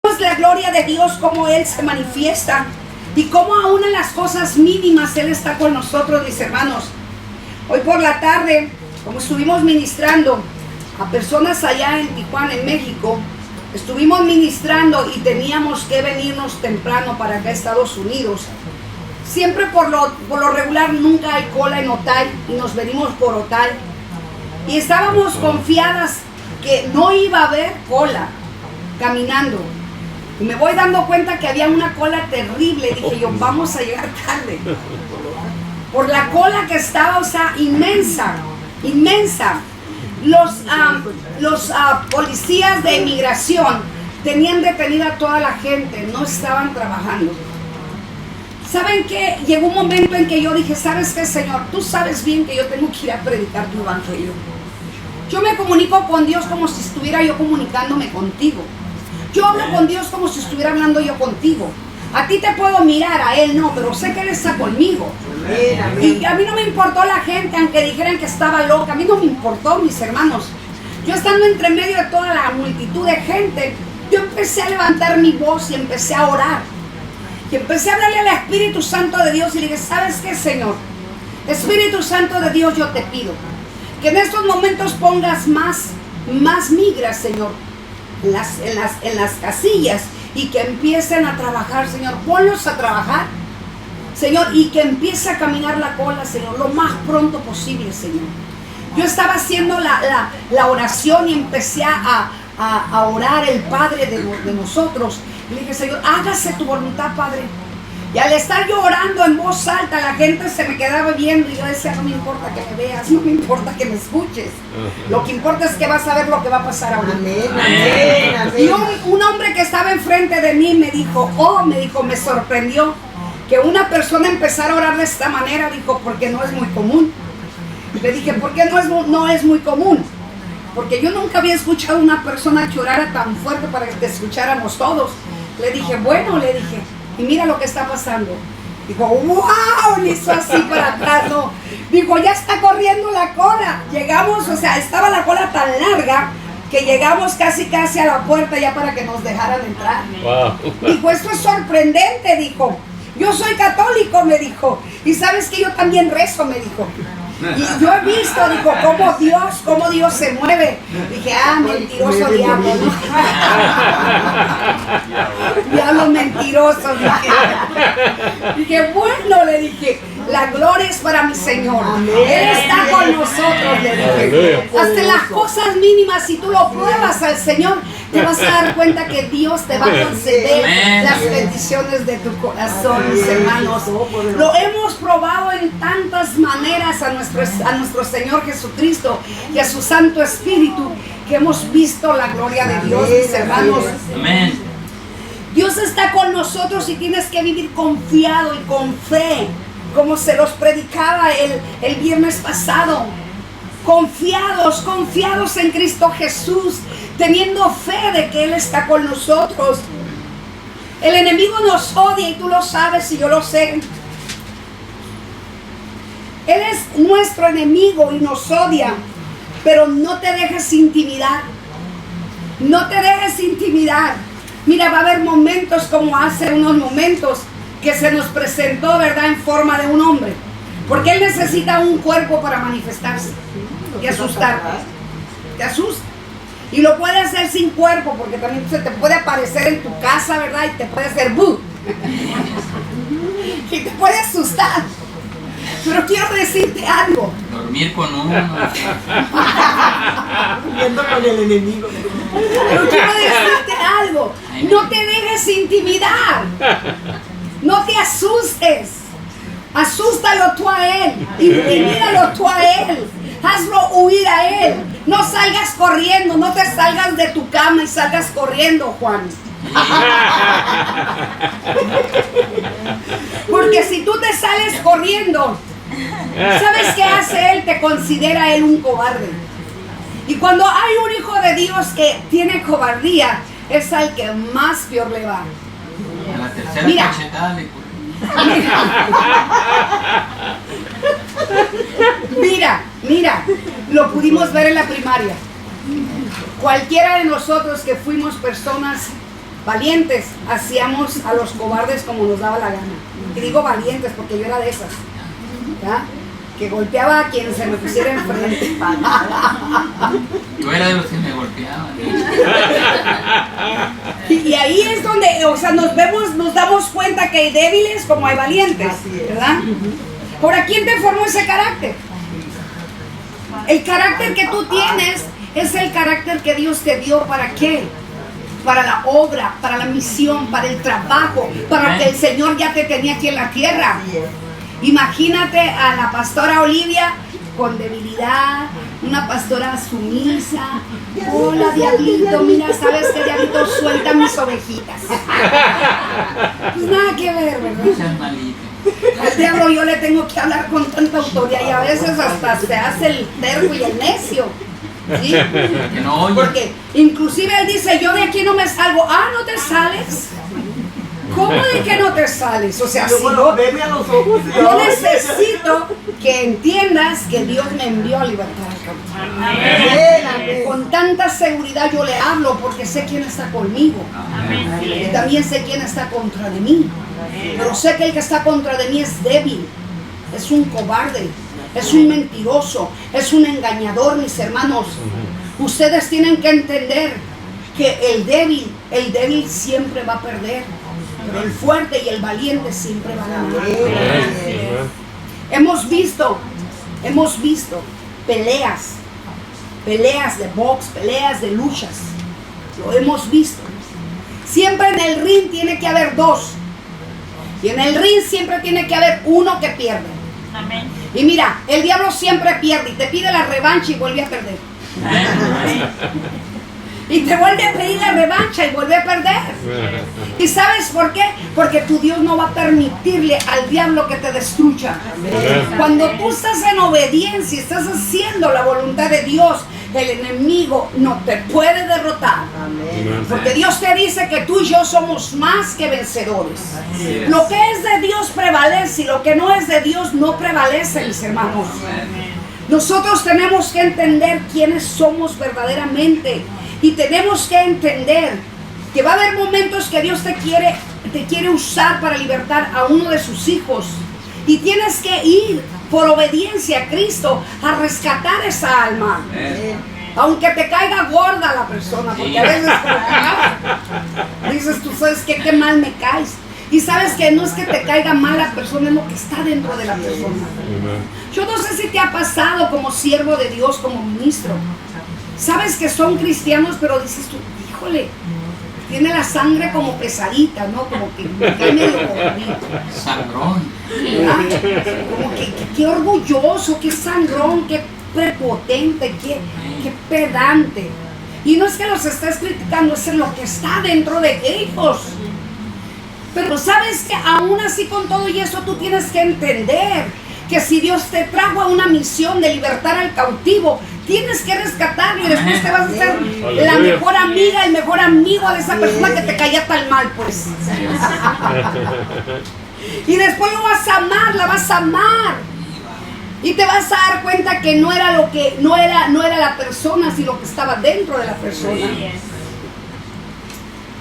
Vemos la gloria de Dios, cómo Él se manifiesta y cómo aún en las cosas mínimas Él está con nosotros, mis hermanos. Hoy por la tarde, como estuvimos ministrando a personas allá en Tijuana, en México, estuvimos ministrando y teníamos que venirnos temprano para acá a Estados Unidos. Siempre por lo regular nunca hay cola en Otay y nos venimos por Otay. Y estábamos confiadas que no iba a haber cola caminando. Y me voy dando cuenta que había una cola terrible. Dije yo, vamos a llegar tarde. Por la cola que estaba, o sea, inmensa, inmensa. Los policías de inmigración tenían detenida a toda la gente, no estaban trabajando. ¿Saben qué? Llegó un momento en que yo dije, ¿sabes qué, Señor? Tú sabes bien que yo tengo que ir a predicar tu evangelio. Yo me comunico con Dios como si estuviera yo comunicándome contigo. Yo hablo con Dios como si estuviera hablando yo contigo. A ti te puedo mirar, a Él no, pero sé que Él está conmigo. Y a mí no me importó la gente, aunque dijeran que estaba loca. A mí no me importó, mis hermanos. Yo estando entre medio de toda la multitud de gente, yo empecé a levantar mi voz y empecé a orar. Y empecé a hablarle al Espíritu Santo de Dios y le dije, ¿sabes qué, Señor? Espíritu Santo de Dios, yo te pido que en estos momentos pongas más migras, Señor, en las casillas, y que empiecen a trabajar, Señor. Ponlos a trabajar, Señor, y que empiece a caminar la cola, Señor, lo más pronto posible, Señor. Yo estaba haciendo la oración y empecé a orar el Padre de nosotros. Y le dije, Señor, hágase tu voluntad, Padre. Y al estar yo orando en voz alta, la gente se me quedaba viendo y yo decía, no me importa que me veas, no me importa que me escuches. Lo que importa es que vas a ver lo que va a pasar ahora. Y un hombre que estaba enfrente de mí me dijo, me sorprendió que una persona empezara a orar de esta manera. Dijo, porque no es muy común. Y le dije, ¿por qué no es muy común? Porque yo nunca había escuchado a una persona que orara tan fuerte para que escucháramos todos. Le dije, y mira lo que está pasando. Dijo, wow, le hizo así para atrás, no. Dijo, ya está corriendo la cola. Llegamos, o sea, estaba la cola tan larga que llegamos casi a la puerta ya para que nos dejaran entrar. Wow. Dijo, esto es sorprendente, dijo. Yo soy católico, me dijo. Y sabes que yo también rezo, me dijo. Y yo he visto, dijo, cómo Dios se mueve. Dije, mentiroso diablo, ¿no? Diablo mentiroso, dije. Dije, bueno, le dije, la gloria es para mi Señor. Él está con nosotros, le dije. Hasta las cosas mínimas, si tú lo pruebas al Señor, te vas a dar cuenta que Dios te va a conceder las bendiciones de tu corazón, mis hermanos. Lo hemos probado en tantas maneras a nuestro Señor Jesucristo y a su Santo Espíritu, que hemos visto la gloria de Dios, mis hermanos. Amén. Dios está con nosotros y tienes que vivir confiado y con fe, como se los predicaba el viernes pasado. Confiados en Cristo Jesús, teniendo fe de que Él está con nosotros. El enemigo nos odia y tú lo sabes y yo lo sé. Él es nuestro enemigo y nos odia, pero no te dejes intimidar. No te dejes intimidar. Mira, va a haber momentos como hace unos momentos que se nos presentó, ¿verdad?, en forma de un hombre. Porque Él necesita un cuerpo para manifestarse y asustarte. Te asusta. Y lo puede hacer sin cuerpo, porque también se te puede aparecer en tu casa, ¿verdad? Y te puede hacer ¡bu! Y te puede asustar. Pero quiero decirte algo. Dormir con uno. Viendo con el enemigo. Pero quiero decirte algo. No te dejes intimidar. No te asustes. Asústalo tú a Él. Intimídalo tú a Él. Hazlo huir a Él. No salgas corriendo. No te salgas de tu cama y salgas corriendo, Juan. Porque si tú te sales corriendo, ¿sabes qué hace Él? Te considera Él un cobarde. Y cuando hay un hijo de Dios que tiene cobardía, es al que más peor le va. A la tercera cachetada le ocurre. Mira, lo pudimos ver en la primaria. Cualquiera de nosotros que fuimos personas valientes, hacíamos a los cobardes como nos daba la gana. Y digo valientes porque yo era de esas, ¿ya? Que golpeaba a quien se me pusiera enfrente. Yo era de los que me golpeaban. Y ahí es donde, o sea, nos damos cuenta que hay débiles como hay valientes, ¿verdad? Ahora, ¿quién te formó ese carácter? El carácter que tú tienes es el carácter que Dios te dio. ¿Para qué? Para la obra, para la misión, para el trabajo, para que el Señor ya te tenía aquí en la tierra. Imagínate a la pastora Olivia con debilidad, una pastora sumisa, con Hola, diablito, mira, ¿sabes qué, diablito? Suelta mis ovejitas. Pues nada que ver, ¿verdad? No seas malito. Al diablo yo le tengo que hablar con tanta autoridad y a veces hasta se hace el terco y el necio. ¿Sí? Que no oye. Porque inclusive él dice, yo de aquí no me salgo. Ah, ¿no te sales? ¿Cómo de que no te sales? O sea, si Luego, veme a los ojos. yo necesito que entiendas que Dios me envió a libertar al cautivo. Amén. Con tanta seguridad yo le hablo porque sé quién está conmigo. Y también sé quién está contra de mí. Pero sé que el que está contra de mí es débil, es un cobarde, es un mentiroso, es un engañador, mis hermanos. Ustedes tienen que entender que el débil siempre va a perder, pero el fuerte y el valiente siempre van a ganar. Hemos visto peleas de box, peleas de luchas. Lo hemos visto. Siempre en el ring tiene que haber dos. Y en el ring siempre tiene que haber uno que pierde. Amén. Y mira, el diablo siempre pierde y te pide la revancha y vuelve a perder. Y te vuelve a pedir la revancha y vuelve a perder. ¿Y sabes por qué? Porque tu Dios no va a permitirle al diablo que te destruya. Cuando tú estás en obediencia, estás haciendo la voluntad de Dios, el enemigo no te puede derrotar. Porque Dios te dice que tú y yo somos más que vencedores. Lo que es de Dios prevalece y lo que no es de Dios no prevalece, mis hermanos. Nosotros tenemos que entender quiénes somos verdaderamente. Y tenemos que entender que va a haber momentos que Dios te quiere usar para libertar a uno de sus hijos. Y tienes que ir por obediencia a Cristo a rescatar esa alma. Aunque te caiga gorda la persona, porque a veces dices, tú sabes qué mal me caes. Y sabes que no es que te caiga mal la persona, es lo que está dentro de la persona. Yo no sé si te ha pasado como siervo de Dios, como ministro. Sabes que son cristianos, pero dices tú, híjole, tiene la sangre como pesadita, ¿no? Como que cae medio gordito. Sangrón. ¿Verdad? Como que qué orgulloso, qué sangrón, qué prepotente, qué pedante. Y no es que los estés criticando, es lo que está dentro de ellos. Pero sabes que aún así con todo y eso tú tienes que entender que si Dios te trajo a una misión de libertar al cautivo, tienes que rescatarlo y después te vas a ser la mejor amiga, el mejor amigo de esa persona que te caía tan mal, pues. Y después lo vas a amar, la vas a amar. Y te vas a dar cuenta que no era la persona, sino lo que estaba dentro de la persona.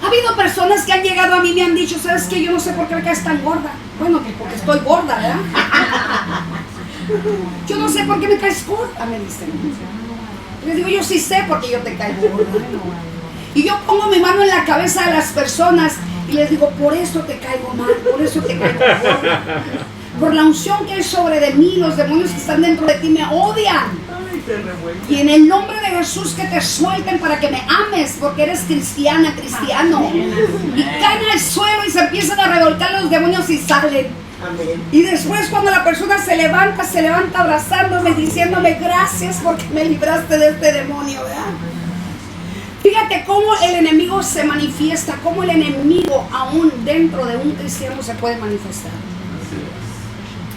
Ha habido personas que han llegado a mí y me han dicho, ¿sabes qué? Yo no sé por qué me caes tan gorda. Bueno, que porque estoy gorda, ¿verdad? Yo no sé por qué me caes gorda, me dicen. Les digo, yo sí sé por qué yo te caigo gorda. Y yo pongo mi mano en la cabeza de las personas y les digo, por eso te caigo mal, por eso te caigo gorda. Por la unción que hay sobre de mí, los demonios que están dentro de ti me odian. Y en el nombre de Jesús que te suelten para que me ames, porque eres cristiana, cristiano. Y caen al suelo y se empiezan a revolcar los demonios y salen. Y después cuando la persona se levanta abrazándome, diciéndome gracias porque me libraste de este demonio, ¿verdad? Fíjate cómo el enemigo se manifiesta, cómo el enemigo aún dentro de un cristiano se puede manifestar.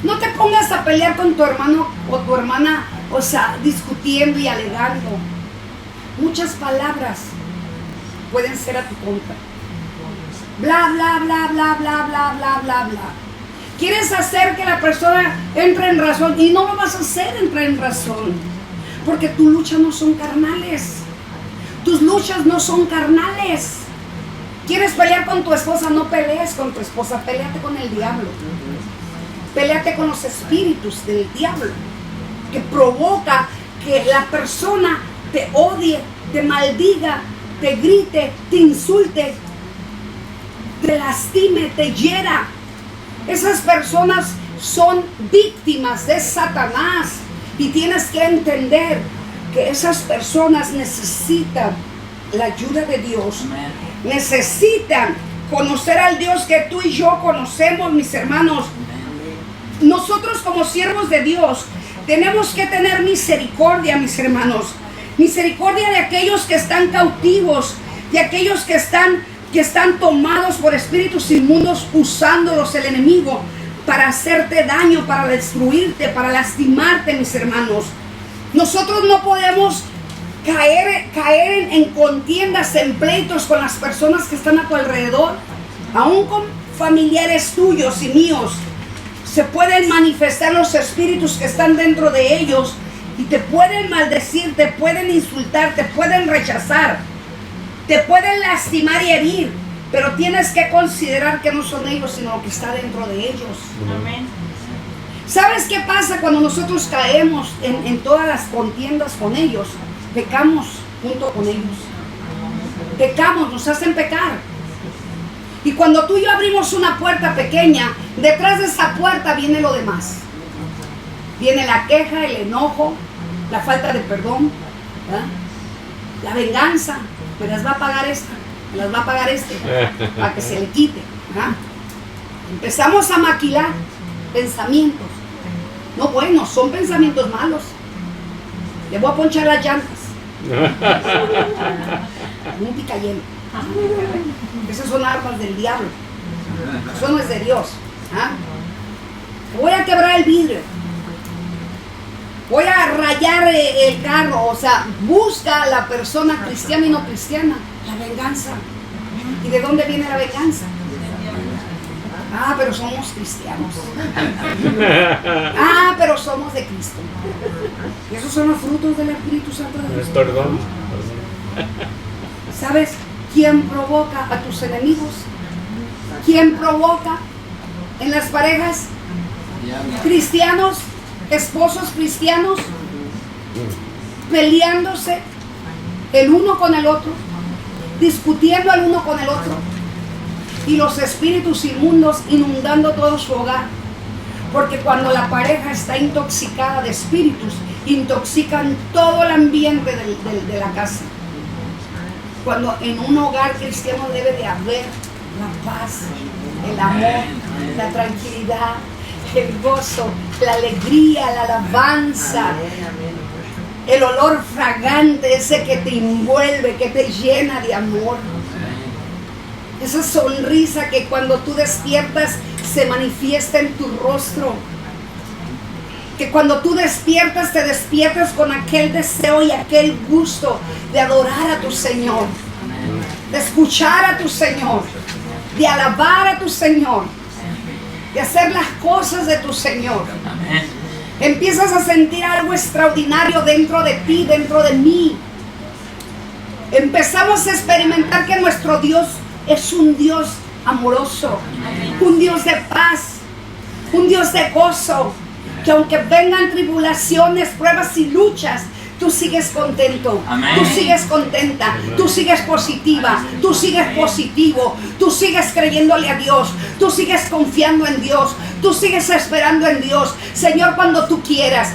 No te pongas a pelear con tu hermano o tu hermana, o sea, discutiendo y alegando. Muchas palabras pueden ser a tu contra. Bla, bla, bla, bla, bla, bla, bla, bla, bla. Quieres hacer que la persona entre en razón y no lo vas a hacer entrar en razón. Porque tus luchas no son carnales. Tus luchas no son carnales. ¿Quieres pelear con tu esposa? No pelees con tu esposa, peleate con el diablo. Peléate con los espíritus del diablo que provoca que la persona te odie, te maldiga, te grite, te insulte, te lastime, te hiera. Esas personas son víctimas de Satanás y tienes que entender que esas personas necesitan la ayuda de Dios. Necesitan conocer al Dios que tú y yo conocemos, mis hermanos. Nosotros como siervos de Dios tenemos que tener misericordia, mis hermanos. Misericordia de aquellos que están cautivos, de aquellos que están tomados por espíritus inmundos, usándolos el enemigo para hacerte daño, para destruirte, para lastimarte, mis hermanos. Nosotros no podemos caer en contiendas, en pleitos con las personas que están a tu alrededor, aún con familiares tuyos y míos. Se pueden manifestar los espíritus que están dentro de ellos y te pueden maldecir, te pueden insultar, te pueden rechazar, te pueden lastimar y herir, pero tienes que considerar que no son ellos, sino lo que está dentro de ellos. Amén. ¿Sabes qué pasa cuando nosotros caemos en todas las contiendas con ellos? Pecamos junto con ellos. Pecamos, nos hacen pecar. Y cuando tú y yo abrimos una puerta pequeña, detrás de esa puerta viene lo demás. Viene la queja, el enojo, la falta de perdón, ¿verdad? La venganza. Me las va a pagar esta, me las va a pagar este, para que se le quite, ¿verdad? Empezamos a maquilar pensamientos. No buenos, son pensamientos malos. Le voy a ponchar las llantas. Un picayelo. Esas son armas del diablo. Eso no es de Dios. ¿Ah? Voy a quebrar el vidrio. Voy a rayar el carro. O sea, busca a la persona cristiana y no cristiana la venganza. ¿Y de dónde viene la venganza? Ah, pero somos cristianos. Ah, pero somos de Cristo. Y esos son los frutos del Espíritu Santo de Dios. Perdón. ¿Sabes quién provoca a tus enemigos? ¿Quién provoca en las parejas? Cristianos, esposos cristianos, peleándose el uno con el otro, discutiendo el uno con el otro, y los espíritus inmundos inundando todo su hogar. Porque cuando la pareja está intoxicada de espíritus, intoxican todo el ambiente de la casa. Cuando en un hogar cristiano debe de haber la paz, el amor, la tranquilidad, el gozo, la alegría, la alabanza, el olor fragante, ese que te envuelve, que te llena de amor. Esa sonrisa que cuando tú despiertas se manifiesta en tu rostro. Que cuando tú despiertas, te despiertas con aquel deseo y aquel gusto de adorar a tu Señor, de escuchar a tu Señor, de alabar a tu Señor, de hacer las cosas de tu Señor. Empiezas a sentir algo extraordinario dentro de ti, dentro de mí. Empezamos a experimentar que nuestro Dios es un Dios amoroso, un Dios de paz, un Dios de gozo, que aunque vengan tribulaciones, pruebas y luchas, tú sigues contento, tú sigues contenta, tú sigues positiva, tú sigues positivo, tú sigues creyéndole a Dios, tú sigues confiando en Dios, tú sigues esperando en Dios. Señor, cuando tú quieras,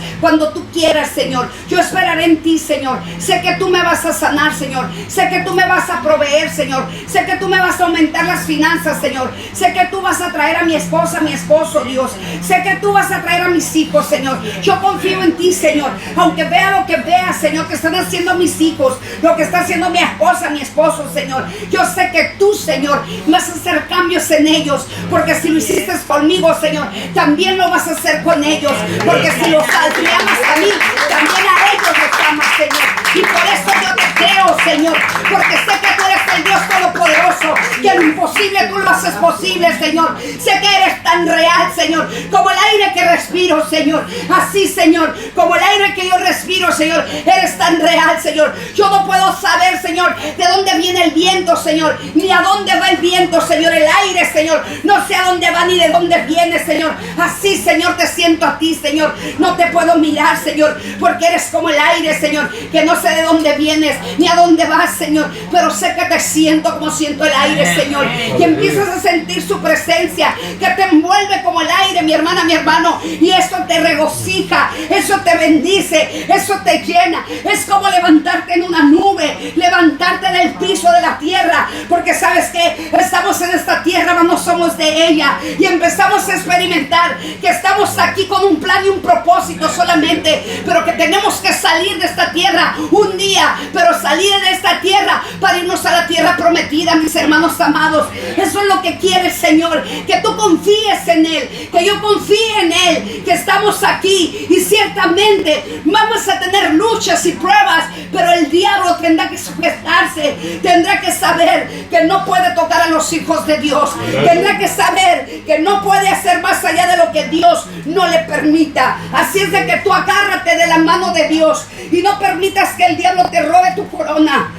Señor, yo esperaré en ti, Señor. Sé que tú me vas a sanar, Señor. Sé que tú me vas a proveer, Señor. Sé que tú me vas a aumentar las finanzas, Señor. Sé que tú vas a traer a mi esposa, a mi esposo, Dios. Sé que tú vas a traer a mis hijos, Señor. Yo confío en ti, Señor. Aunque vea lo que vea, Señor, que están haciendo mis hijos, lo que está haciendo mi esposa, mi esposo, Señor. Yo sé que tú, Señor, vas a hacer cambios en ellos, porque si lo hiciste conmigo, Señor, también lo vas a hacer con ellos, porque si los amas a mí, también a ellos los amas, Señor. Y por eso yo te creo, Señor, porque sé que tú eres el Dios Todopoderoso, que lo imposible tú lo haces posible, Señor. Sé que eres tan real, Señor, como el aire que respiro, Señor. Así, Señor, como el aire que yo respiro, Señor, eres tan real, Señor. Yo no puedo saber, Señor, de dónde viene el viento, Señor, ni a dónde va el viento, Señor. El aire, Señor, no sé a dónde va ni de dónde viene, Señor. Así, Señor, te siento a ti, Señor. No te puedo mirar, Señor, porque eres como el aire, Señor, que no sé de dónde vienes ni a dónde vas, Señor, pero sé que te siento como siento el aire, Señor. Y empiezas a sentir su presencia, que te envuelve como el aire, mi hermana, mi hermano, y eso te regocija, eso te bendice, eso te llena. Es como levantarte en una nube, levantarte del piso de la tierra, porque sabes que estamos en esta tierra, mas no somos somos de ella y empezamos a experimentar que estamos aquí con un plan y un propósito solamente, pero que tenemos que salir de esta tierra un día, pero salir de esta tierra para irnos a la tierra prometida, mis hermanos amados. Eso es lo que quiere el Señor, que tú confíes en Él, que yo confíe en Él, que estamos aquí y ciertamente vamos a tener luchas y pruebas, pero el diablo tendrá que sujetarse, tendrá que saber que no puede tocar a los hijos de Dios, tendrá que saber que no puede hacer más allá de lo que Dios no le permita. Así es de que tú agárrate de la mano de Dios y no permitas que el diablo te robe tu corona.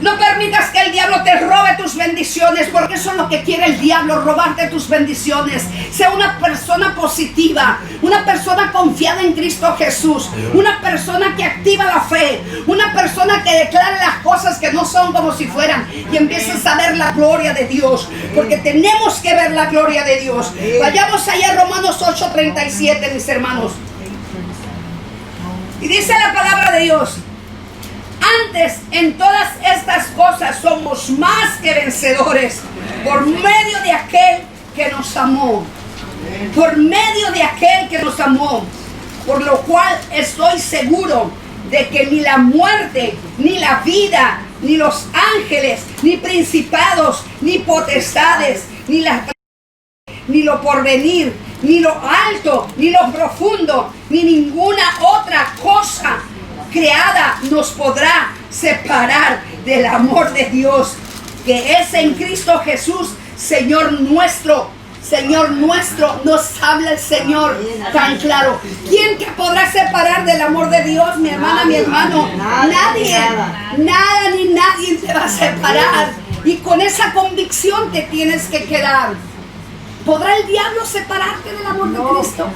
No permitas que el diablo te robe tus bendiciones, porque eso es lo que quiere el diablo, robarte tus bendiciones. Sea una persona positiva, una persona confiada en Cristo Jesús, una persona que activa la fe, una persona que declare las cosas que no son como si fueran y empieces a ver la gloria de Dios, porque tenemos que ver la gloria de Dios. Vayamos allá a Romanos 8:37, mis hermanos. Y dice la palabra de Dios: antes, en todas estas cosas somos más que vencedores por medio de aquel que nos amó. Por medio de aquel que nos amó. Por lo cual estoy seguro de que ni la muerte, ni la vida, ni los ángeles, ni principados, ni potestades, ni lo porvenir, ni lo alto, ni lo profundo, ni ninguna otra cosa creada nos podrá separar del amor de Dios que es en Cristo Jesús, Señor nuestro. Señor nuestro, nos habla el Señor tan claro. ¿Quién te podrá separar del amor de Dios, mi hermana, mi hermano? Nadie, nada ni nadie te va a separar. Y con esa convicción te tienes que quedar. ¿Podrá el diablo separarte del amor de Cristo?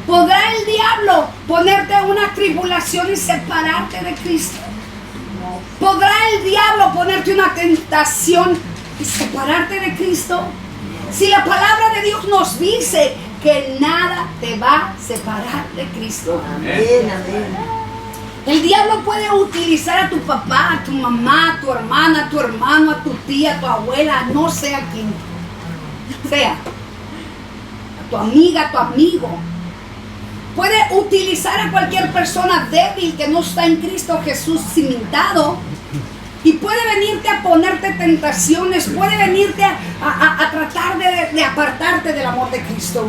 ¿Podrá el diablo ponerte en una tribulación y separarte de Cristo? ¿Podrá el diablo ponerte una tentación y separarte de Cristo? Si la palabra de Dios nos dice que nada te va a separar de Cristo. Amén, amén. El diablo puede utilizar a tu papá, a tu mamá, a tu hermana, a tu hermano, a tu tía, a tu abuela, no sé a quién sea, a tu amiga, a tu amigo. Puede utilizar a cualquier persona débil que no está en Cristo Jesús cimentado. Y puede venirte a ponerte tentaciones, puede venirte a tratar de apartarte del amor de Cristo.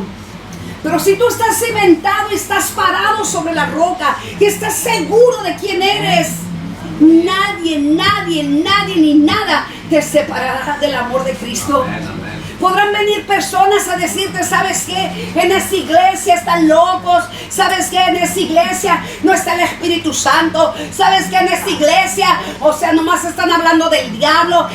Pero si tú estás cimentado y estás parado sobre la roca y estás seguro de quién eres, nadie ni nada te separará del amor de Cristo. Podrán venir personas a decirte: ¿sabes qué? En esa iglesia están locos. ¿Sabes qué? En esa iglesia no está el Espíritu Santo. ¿Sabes qué? En esa iglesia, o sea, nomás están hablando del diablo.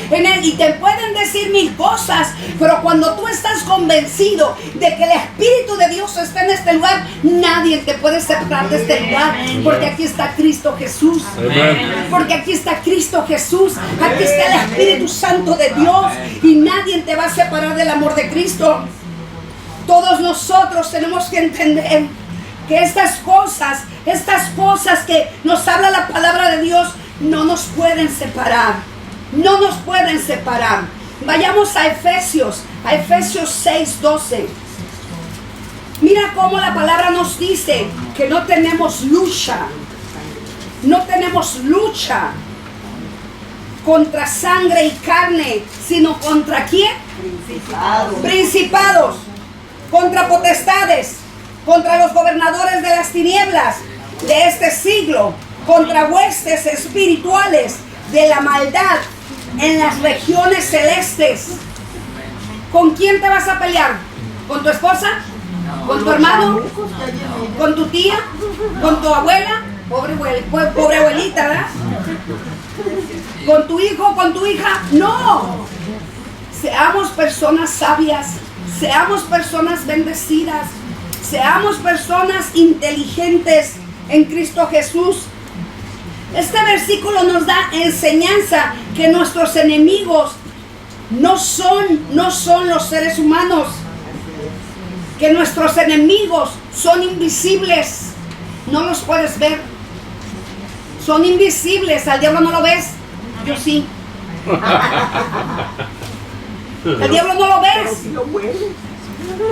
Y te pueden decir mil cosas. Pero cuando tú estás convencido de que el Espíritu de Dios está en este lugar, nadie te puede separar de este lugar. Porque aquí está Cristo Jesús. Porque aquí está Cristo Jesús. Aquí está el Espíritu Santo de Dios. Y nadie te va a separar del amor de Cristo. Todos nosotros tenemos que entender que estas cosas que nos habla la palabra de Dios no nos pueden separar. No nos pueden separar. Vayamos a Efesios 6:12. Mira cómo la palabra nos dice que no tenemos lucha. No tenemos lucha contra sangre y carne, sino contra ¿quién? Principados, contra potestades, contra los gobernadores de las tinieblas de este siglo, contra huestes espirituales de la maldad en las regiones celestes. ¿Con quién te vas a pelear? ¿Con tu esposa? ¿Con tu hermano? ¿Con tu tía? ¿Con tu abuela? Pobre abuelita, ¿verdad? ¿Con tu hijo? ¿Con tu hija? No. Seamos personas sabias, seamos personas bendecidas, seamos personas inteligentes en Cristo Jesús. Este versículo nos da enseñanza que nuestros enemigos no son los seres humanos, que nuestros enemigos son invisibles, no los puedes ver, son invisibles. Al diablo no lo ves, yo sí. Al diablo no lo ves. Si lo mueves.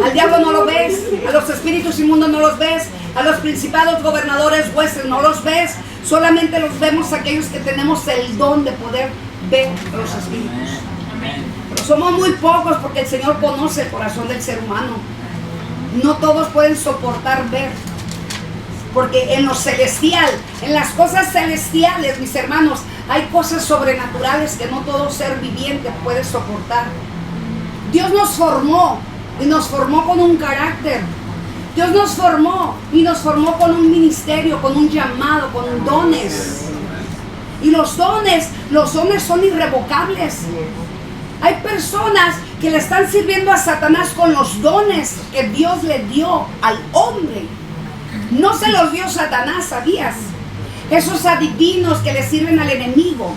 Al diablo no lo ves, a los espíritus inmundos no los ves, a los principados, gobernadores, jueces no los ves, solamente los vemos aquellos que tenemos el don de poder ver a los espíritus. Pero somos muy pocos porque el Señor conoce el corazón del ser humano. No todos pueden soportar ver, porque en lo celestial, en las cosas celestiales, mis hermanos, hay cosas sobrenaturales que no todo ser viviente puede soportar. Dios nos formó. Y nos formó con un carácter. Dios nos formó y nos formó con un ministerio, con un llamado, con dones. Y los dones son irrevocables. Hay personas que le están sirviendo a Satanás con los dones que Dios le dio al hombre. No se los dio Satanás, ¿sabías? Esos adivinos que le sirven al enemigo.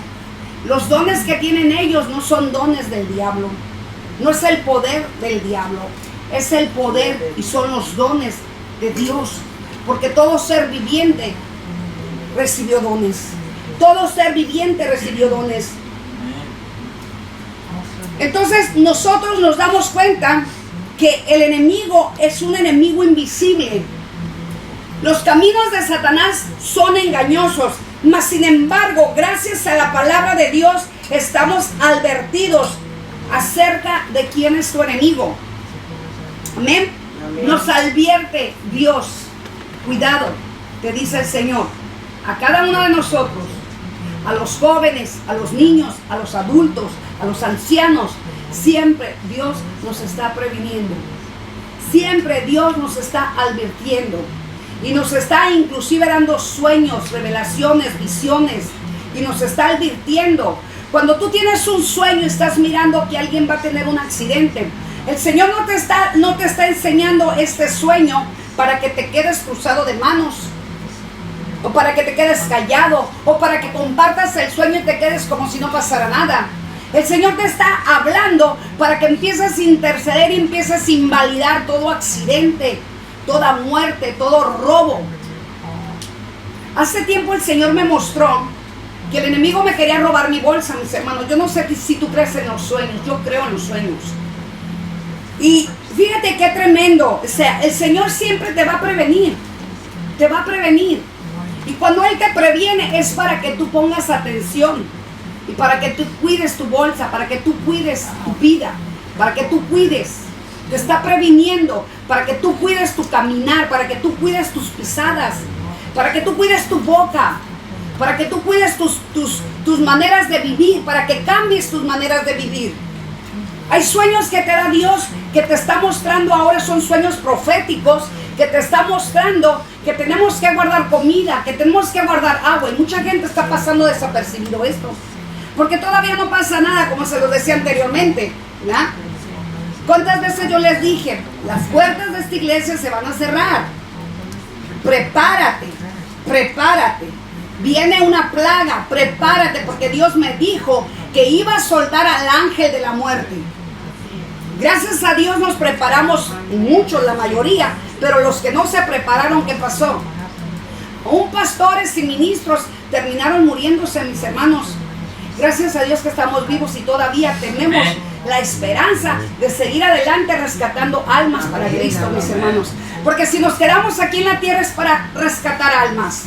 Los dones que tienen ellos no son dones del diablo. No es el poder del diablo, es el poder y son los dones de Dios. Porque todo ser viviente recibió dones. Todo ser viviente recibió dones. Entonces nosotros nos damos cuenta que el enemigo es un enemigo invisible. Los caminos de Satanás son engañosos, mas sin embargo, gracias a la palabra de Dios, estamos advertidos acerca de quién es tu enemigo. Amén. Amén. Nos advierte Dios. Cuidado, te dice el Señor, a cada uno de nosotros, a los jóvenes, a los niños, a los adultos, a los ancianos, siempre Dios nos está previniendo. Siempre Dios nos está advirtiendo. Y nos está inclusive dando sueños, revelaciones, visiones. Y nos está advirtiendo. Cuando tú tienes un sueño y estás mirando que alguien va a tener un accidente, el Señor no te está enseñando este sueño para que te quedes cruzado de manos, o para que te quedes callado, o para que compartas el sueño y te quedes como si no pasara nada. El Señor te está hablando para que empieces a interceder y empieces a invalidar todo accidente, toda muerte, todo robo. Hace tiempo el Señor me mostró que el enemigo me quería robar mi bolsa, mis hermanos. Yo no sé si tú crees en los sueños, yo creo en los sueños. Y fíjate qué tremendo, o sea, el Señor siempre te va a prevenir, te va a prevenir. Y cuando Él te previene es para que tú pongas atención y para que tú cuides tu bolsa, para que tú cuides tu vida, para que tú cuides. Te está previniendo para que tú cuides tu caminar, para que tú cuides tus pisadas, para que tú cuides tu boca, para que tú cuides tus maneras de vivir, para que cambies tus maneras de vivir. Hay sueños que te da Dios, que te está mostrando ahora, son sueños proféticos, que te está mostrando que tenemos que guardar comida, que tenemos que guardar agua. Y mucha gente está pasando desapercibido esto, porque todavía no pasa nada, como se lo decía anteriormente, ¿verdad? ¿Cuántas veces yo les dije, las puertas de esta iglesia se van a cerrar? Prepárate, prepárate. Viene una plaga, prepárate, porque Dios me dijo que iba a soltar al ángel de la muerte. Gracias a Dios nos preparamos mucho, la mayoría, pero los que no se prepararon, ¿qué pasó? Pastores y ministros terminaron muriéndose, mis hermanos. Gracias a Dios que estamos vivos y todavía tenemos la esperanza de seguir adelante rescatando almas para Cristo, mis hermanos. Porque si nos quedamos aquí en la tierra es para rescatar almas,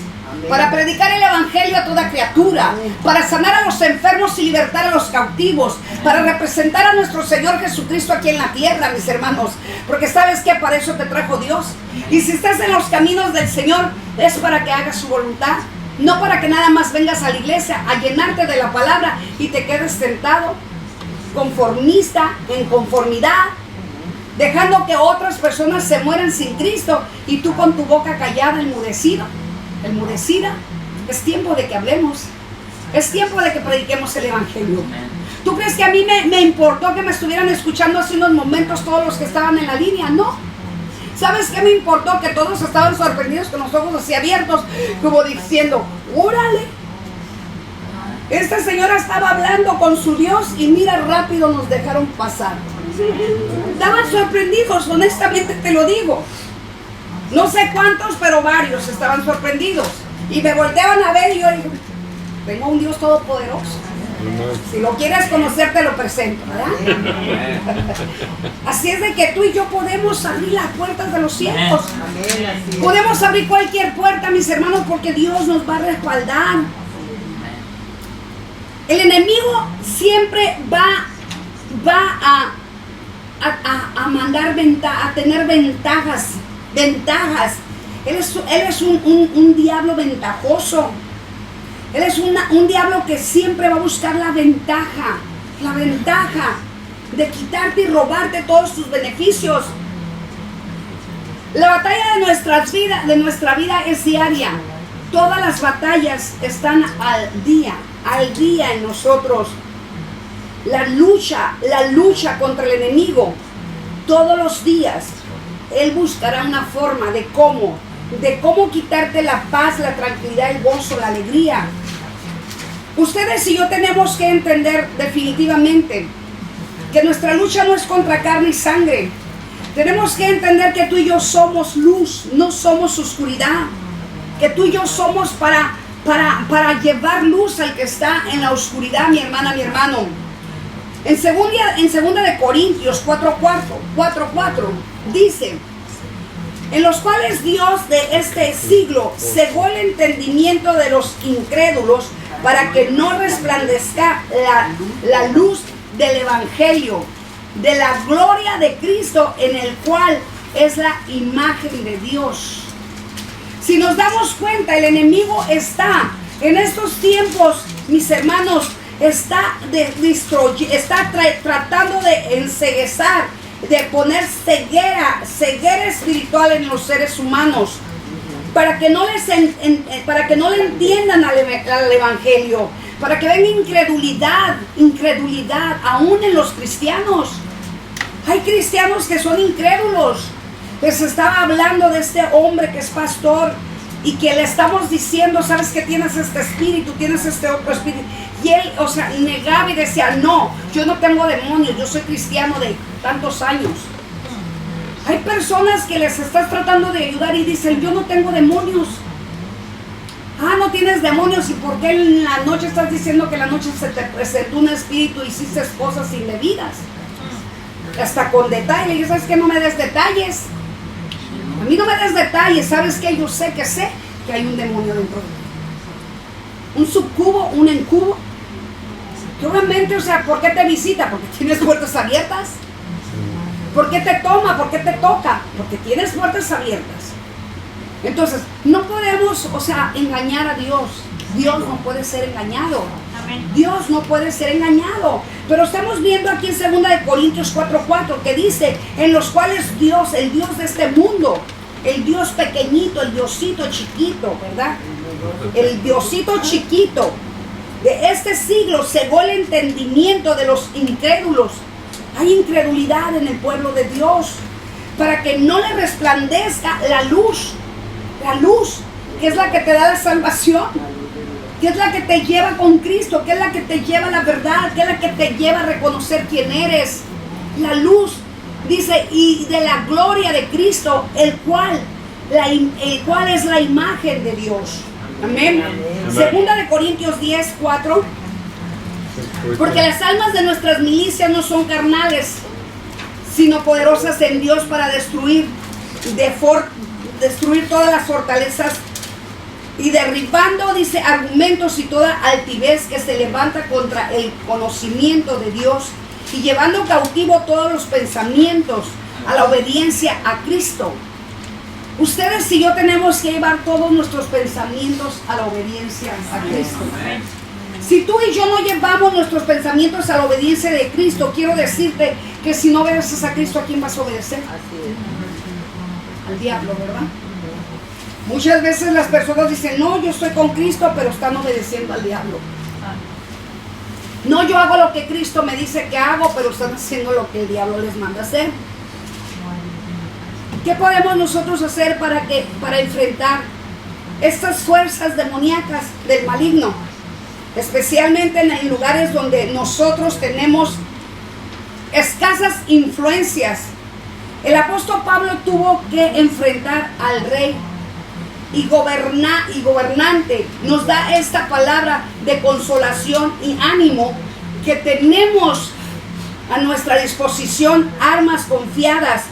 para predicar el evangelio a toda criatura, para sanar a los enfermos y libertar a los cautivos, para representar a nuestro Señor Jesucristo aquí en la tierra, mis hermanos. Porque sabes que para eso te trajo Dios. Y si estás en los caminos del Señor es para que hagas su voluntad, no para que nada más vengas a la iglesia a llenarte de la palabra y te quedes sentado conformista, en conformidad, dejando que otras personas se mueran sin Cristo y tú con tu boca callada, enmudecida. Es tiempo de que hablemos, es tiempo de que prediquemos el evangelio. ¿Tú crees que a mí me importó que me estuvieran escuchando hace unos momentos todos los que estaban en la línea? No. ¿Sabes qué me importó? Que todos estaban sorprendidos con los ojos así abiertos, como diciendo, ¡órale! Esta señora estaba hablando con su Dios y mira, rápido nos dejaron pasar. Estaban sorprendidos, honestamente te lo digo. No sé cuántos, pero varios estaban sorprendidos. Y me volteaban a ver y yo digo, tengo un Dios todopoderoso. Si lo quieres conocer, te lo presento, ¿verdad? Así es de que tú y yo podemos abrir las puertas de los cielos. Podemos abrir cualquier puerta, mis hermanos, porque Dios nos va a respaldar. El enemigo siempre va a mandar a tener ventajas. Él es un diablo ventajoso. Él es un diablo que siempre va a buscar la ventaja de quitarte y robarte todos tus beneficios. La batalla de nuestra vida es diaria. Todas las batallas están al día en nosotros. La lucha contra el enemigo, todos los días, él buscará una forma de cómo quitarte la paz, la tranquilidad, el gozo, la alegría. Ustedes y yo tenemos que entender definitivamente que nuestra lucha no es contra carne y sangre. Tenemos que entender que tú y yo somos luz, no somos oscuridad. Que tú y yo somos para llevar luz al que está en la oscuridad, mi hermana, mi hermano. En segunda de Corintios 4:4 dice: en los cuales Dios de este siglo cegó el entendimiento de los incrédulos para que no resplandezca la luz del Evangelio, de la gloria de Cristo, en el cual es la imagen de Dios. Si nos damos cuenta, el enemigo está en estos tiempos, mis hermanos, está tratando de enceguezar, de poner ceguera espiritual en los seres humanos, para que no le entiendan al Evangelio, para que venga incredulidad aún en los cristianos. Hay cristianos que son incrédulos. Les estaba hablando de este hombre que es pastor y que le estamos diciendo: sabes que tienes este espíritu, tienes este otro espíritu. Y él, negaba y decía: no, yo no tengo demonios, yo soy cristiano de tantos años. Hay personas que les estás tratando de ayudar y dicen: yo no tengo demonios. Ah, no tienes demonios. ¿Y por qué en la noche estás diciendo que en la noche se te presentó un espíritu y hiciste cosas indebidas? Hasta con detalle. Y sabes que no me des detalles. A mí no me des detalles. ¿Sabes qué? Yo sé que hay un demonio dentro de mí. Un subcubo, un encubo. Que obviamente, ¿por qué te visita? Porque tienes puertas abiertas. ¿Por qué te toma? ¿Por qué te toca? Porque tienes puertas abiertas. Entonces, no podemos, engañar a Dios. Dios no puede ser engañado. Dios no puede ser engañado. Pero estamos viendo aquí en 2 de Corintios 4:4 que dice: en los cuales Dios, el Dios de este mundo, el Dios pequeñito, el Diosito chiquito, ¿verdad? El Diosito chiquito de este siglo cegó el entendimiento de los incrédulos. Hay incredulidad en el pueblo de Dios, para que no le resplandezca la luz, que es la que te da la salvación, que es la que te lleva con Cristo, que es la que te lleva a la verdad, que es la que te lleva a reconocer quién eres. La luz, dice, y de la gloria de Cristo, el cual es la imagen de Dios. Amén. Segunda de Corintios 10:4. Porque las almas de nuestras milicias no son carnales, sino poderosas en Dios para destruir todas las fortalezas y derribando, dice, argumentos y toda altivez que se levanta contra el conocimiento de Dios, y llevando cautivo todos los pensamientos a la obediencia a Cristo. Ustedes y yo tenemos que llevar todos nuestros pensamientos a la obediencia a Cristo. Si tú y yo no llevamos nuestros pensamientos a la obediencia de Cristo, quiero decirte que si no obedeces a Cristo, ¿a quién vas a obedecer? Al diablo, ¿verdad? Muchas veces las personas dicen: no, yo estoy con Cristo, pero están obedeciendo al diablo. No, yo hago lo que Cristo me dice que hago, pero están haciendo lo que el diablo les manda hacer. ¿Qué podemos nosotros hacer para enfrentar estas fuerzas demoníacas del maligno? Especialmente en lugares donde nosotros tenemos escasas influencias. El apóstol Pablo tuvo que enfrentar al rey y gobernante nos da esta palabra de consolación y ánimo, que tenemos a nuestra disposición armas confiadas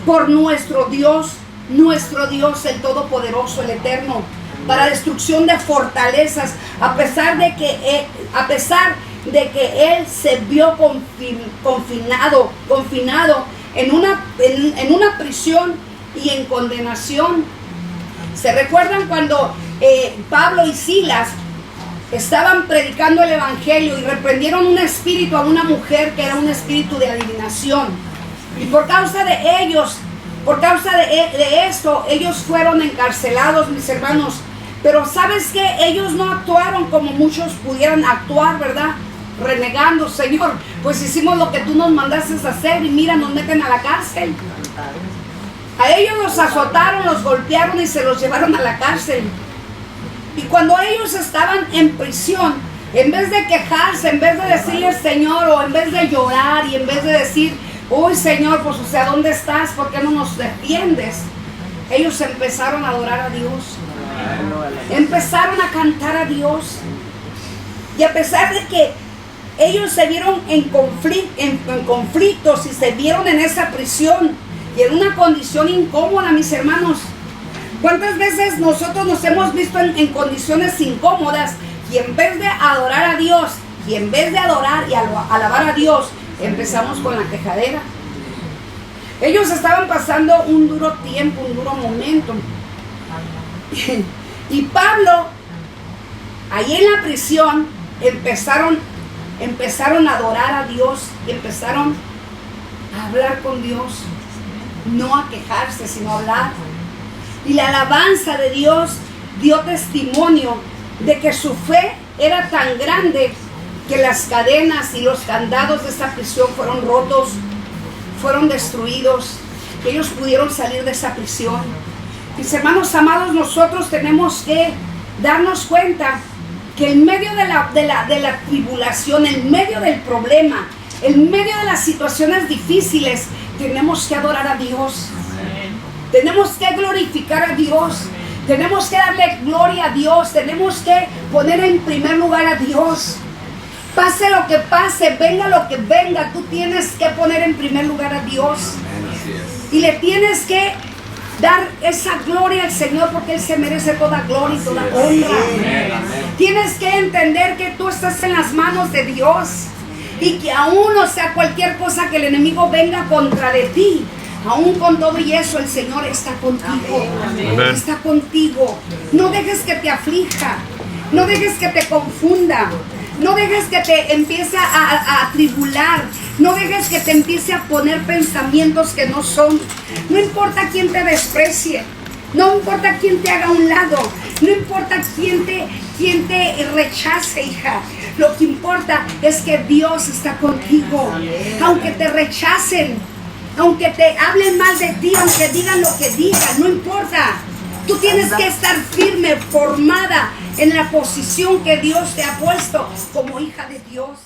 por nuestro Dios el Todopoderoso, el Eterno, para destrucción de fortalezas, a pesar de que Él se vio confinado en una prisión y en condenación. ¿Se recuerdan cuando Pablo y Silas estaban predicando el evangelio y reprendieron un espíritu a una mujer que era un espíritu de adivinación? Y por causa de esto, ellos fueron encarcelados, mis hermanos. Pero ¿sabes qué? Ellos no actuaron como muchos pudieran actuar, ¿verdad? Renegando: Señor, pues hicimos lo que tú nos mandaste a hacer y mira, nos meten a la cárcel. A ellos los azotaron, los golpearon y se los llevaron a la cárcel. Y cuando ellos estaban en prisión, en vez de quejarse, en vez de decirle Señor, o en vez de llorar y en vez de decir: uy, Señor, pues o sea, ¿dónde estás? ¿Por qué no nos defiendes? Ellos empezaron a adorar a Dios. Empezaron a cantar a Dios. Y a pesar de que ellos se vieron en conflictos y se vieron en esa prisión y en una condición incómoda, mis hermanos, ¿cuántas veces nosotros nos hemos visto en condiciones incómodas y en vez de adorar a Dios y en vez de adorar y alabar a Dios, empezamos con la quejadera? Ellos estaban pasando un duro tiempo, un duro momento. Y Pablo, ahí en la prisión, empezaron a adorar a Dios, empezaron a hablar con Dios, no a quejarse, sino a hablar. Y la alabanza de Dios dio testimonio de que su fe era tan grande que las cadenas y los candados de esta prisión fueron rotos, fueron destruidos, que ellos pudieron salir de esa prisión. Mis hermanos amados, nosotros tenemos que darnos cuenta que en medio de la tribulación, en medio del problema, en medio de las situaciones difíciles, tenemos que adorar a Dios. Tenemos que glorificar a Dios. Tenemos que darle gloria a Dios. Tenemos que poner en primer lugar a Dios. Pase lo que pase, venga lo que venga, tú tienes que poner en primer lugar a Dios. Y le tienes que dar esa gloria al Señor, porque Él se merece toda gloria y toda honra. Tienes que entender que tú estás en las manos de Dios y que aún, o sea, cualquier cosa que el enemigo venga contra de ti, aún con todo y eso, el Señor está contigo. Está contigo. No dejes que te aflija, no dejes que te confunda, no dejes que te empiece a atribular, no dejes que te empiece a poner pensamientos que no son. No importa quién te desprecie, no importa quién te haga a un lado, no importa quién te rechace, hija. Lo que importa es que Dios está contigo. Aunque te rechacen, aunque te hablen mal de ti, aunque digan lo que digan, no importa. Tú tienes que estar firme, formada en la posición que Dios te ha puesto como hija de Dios.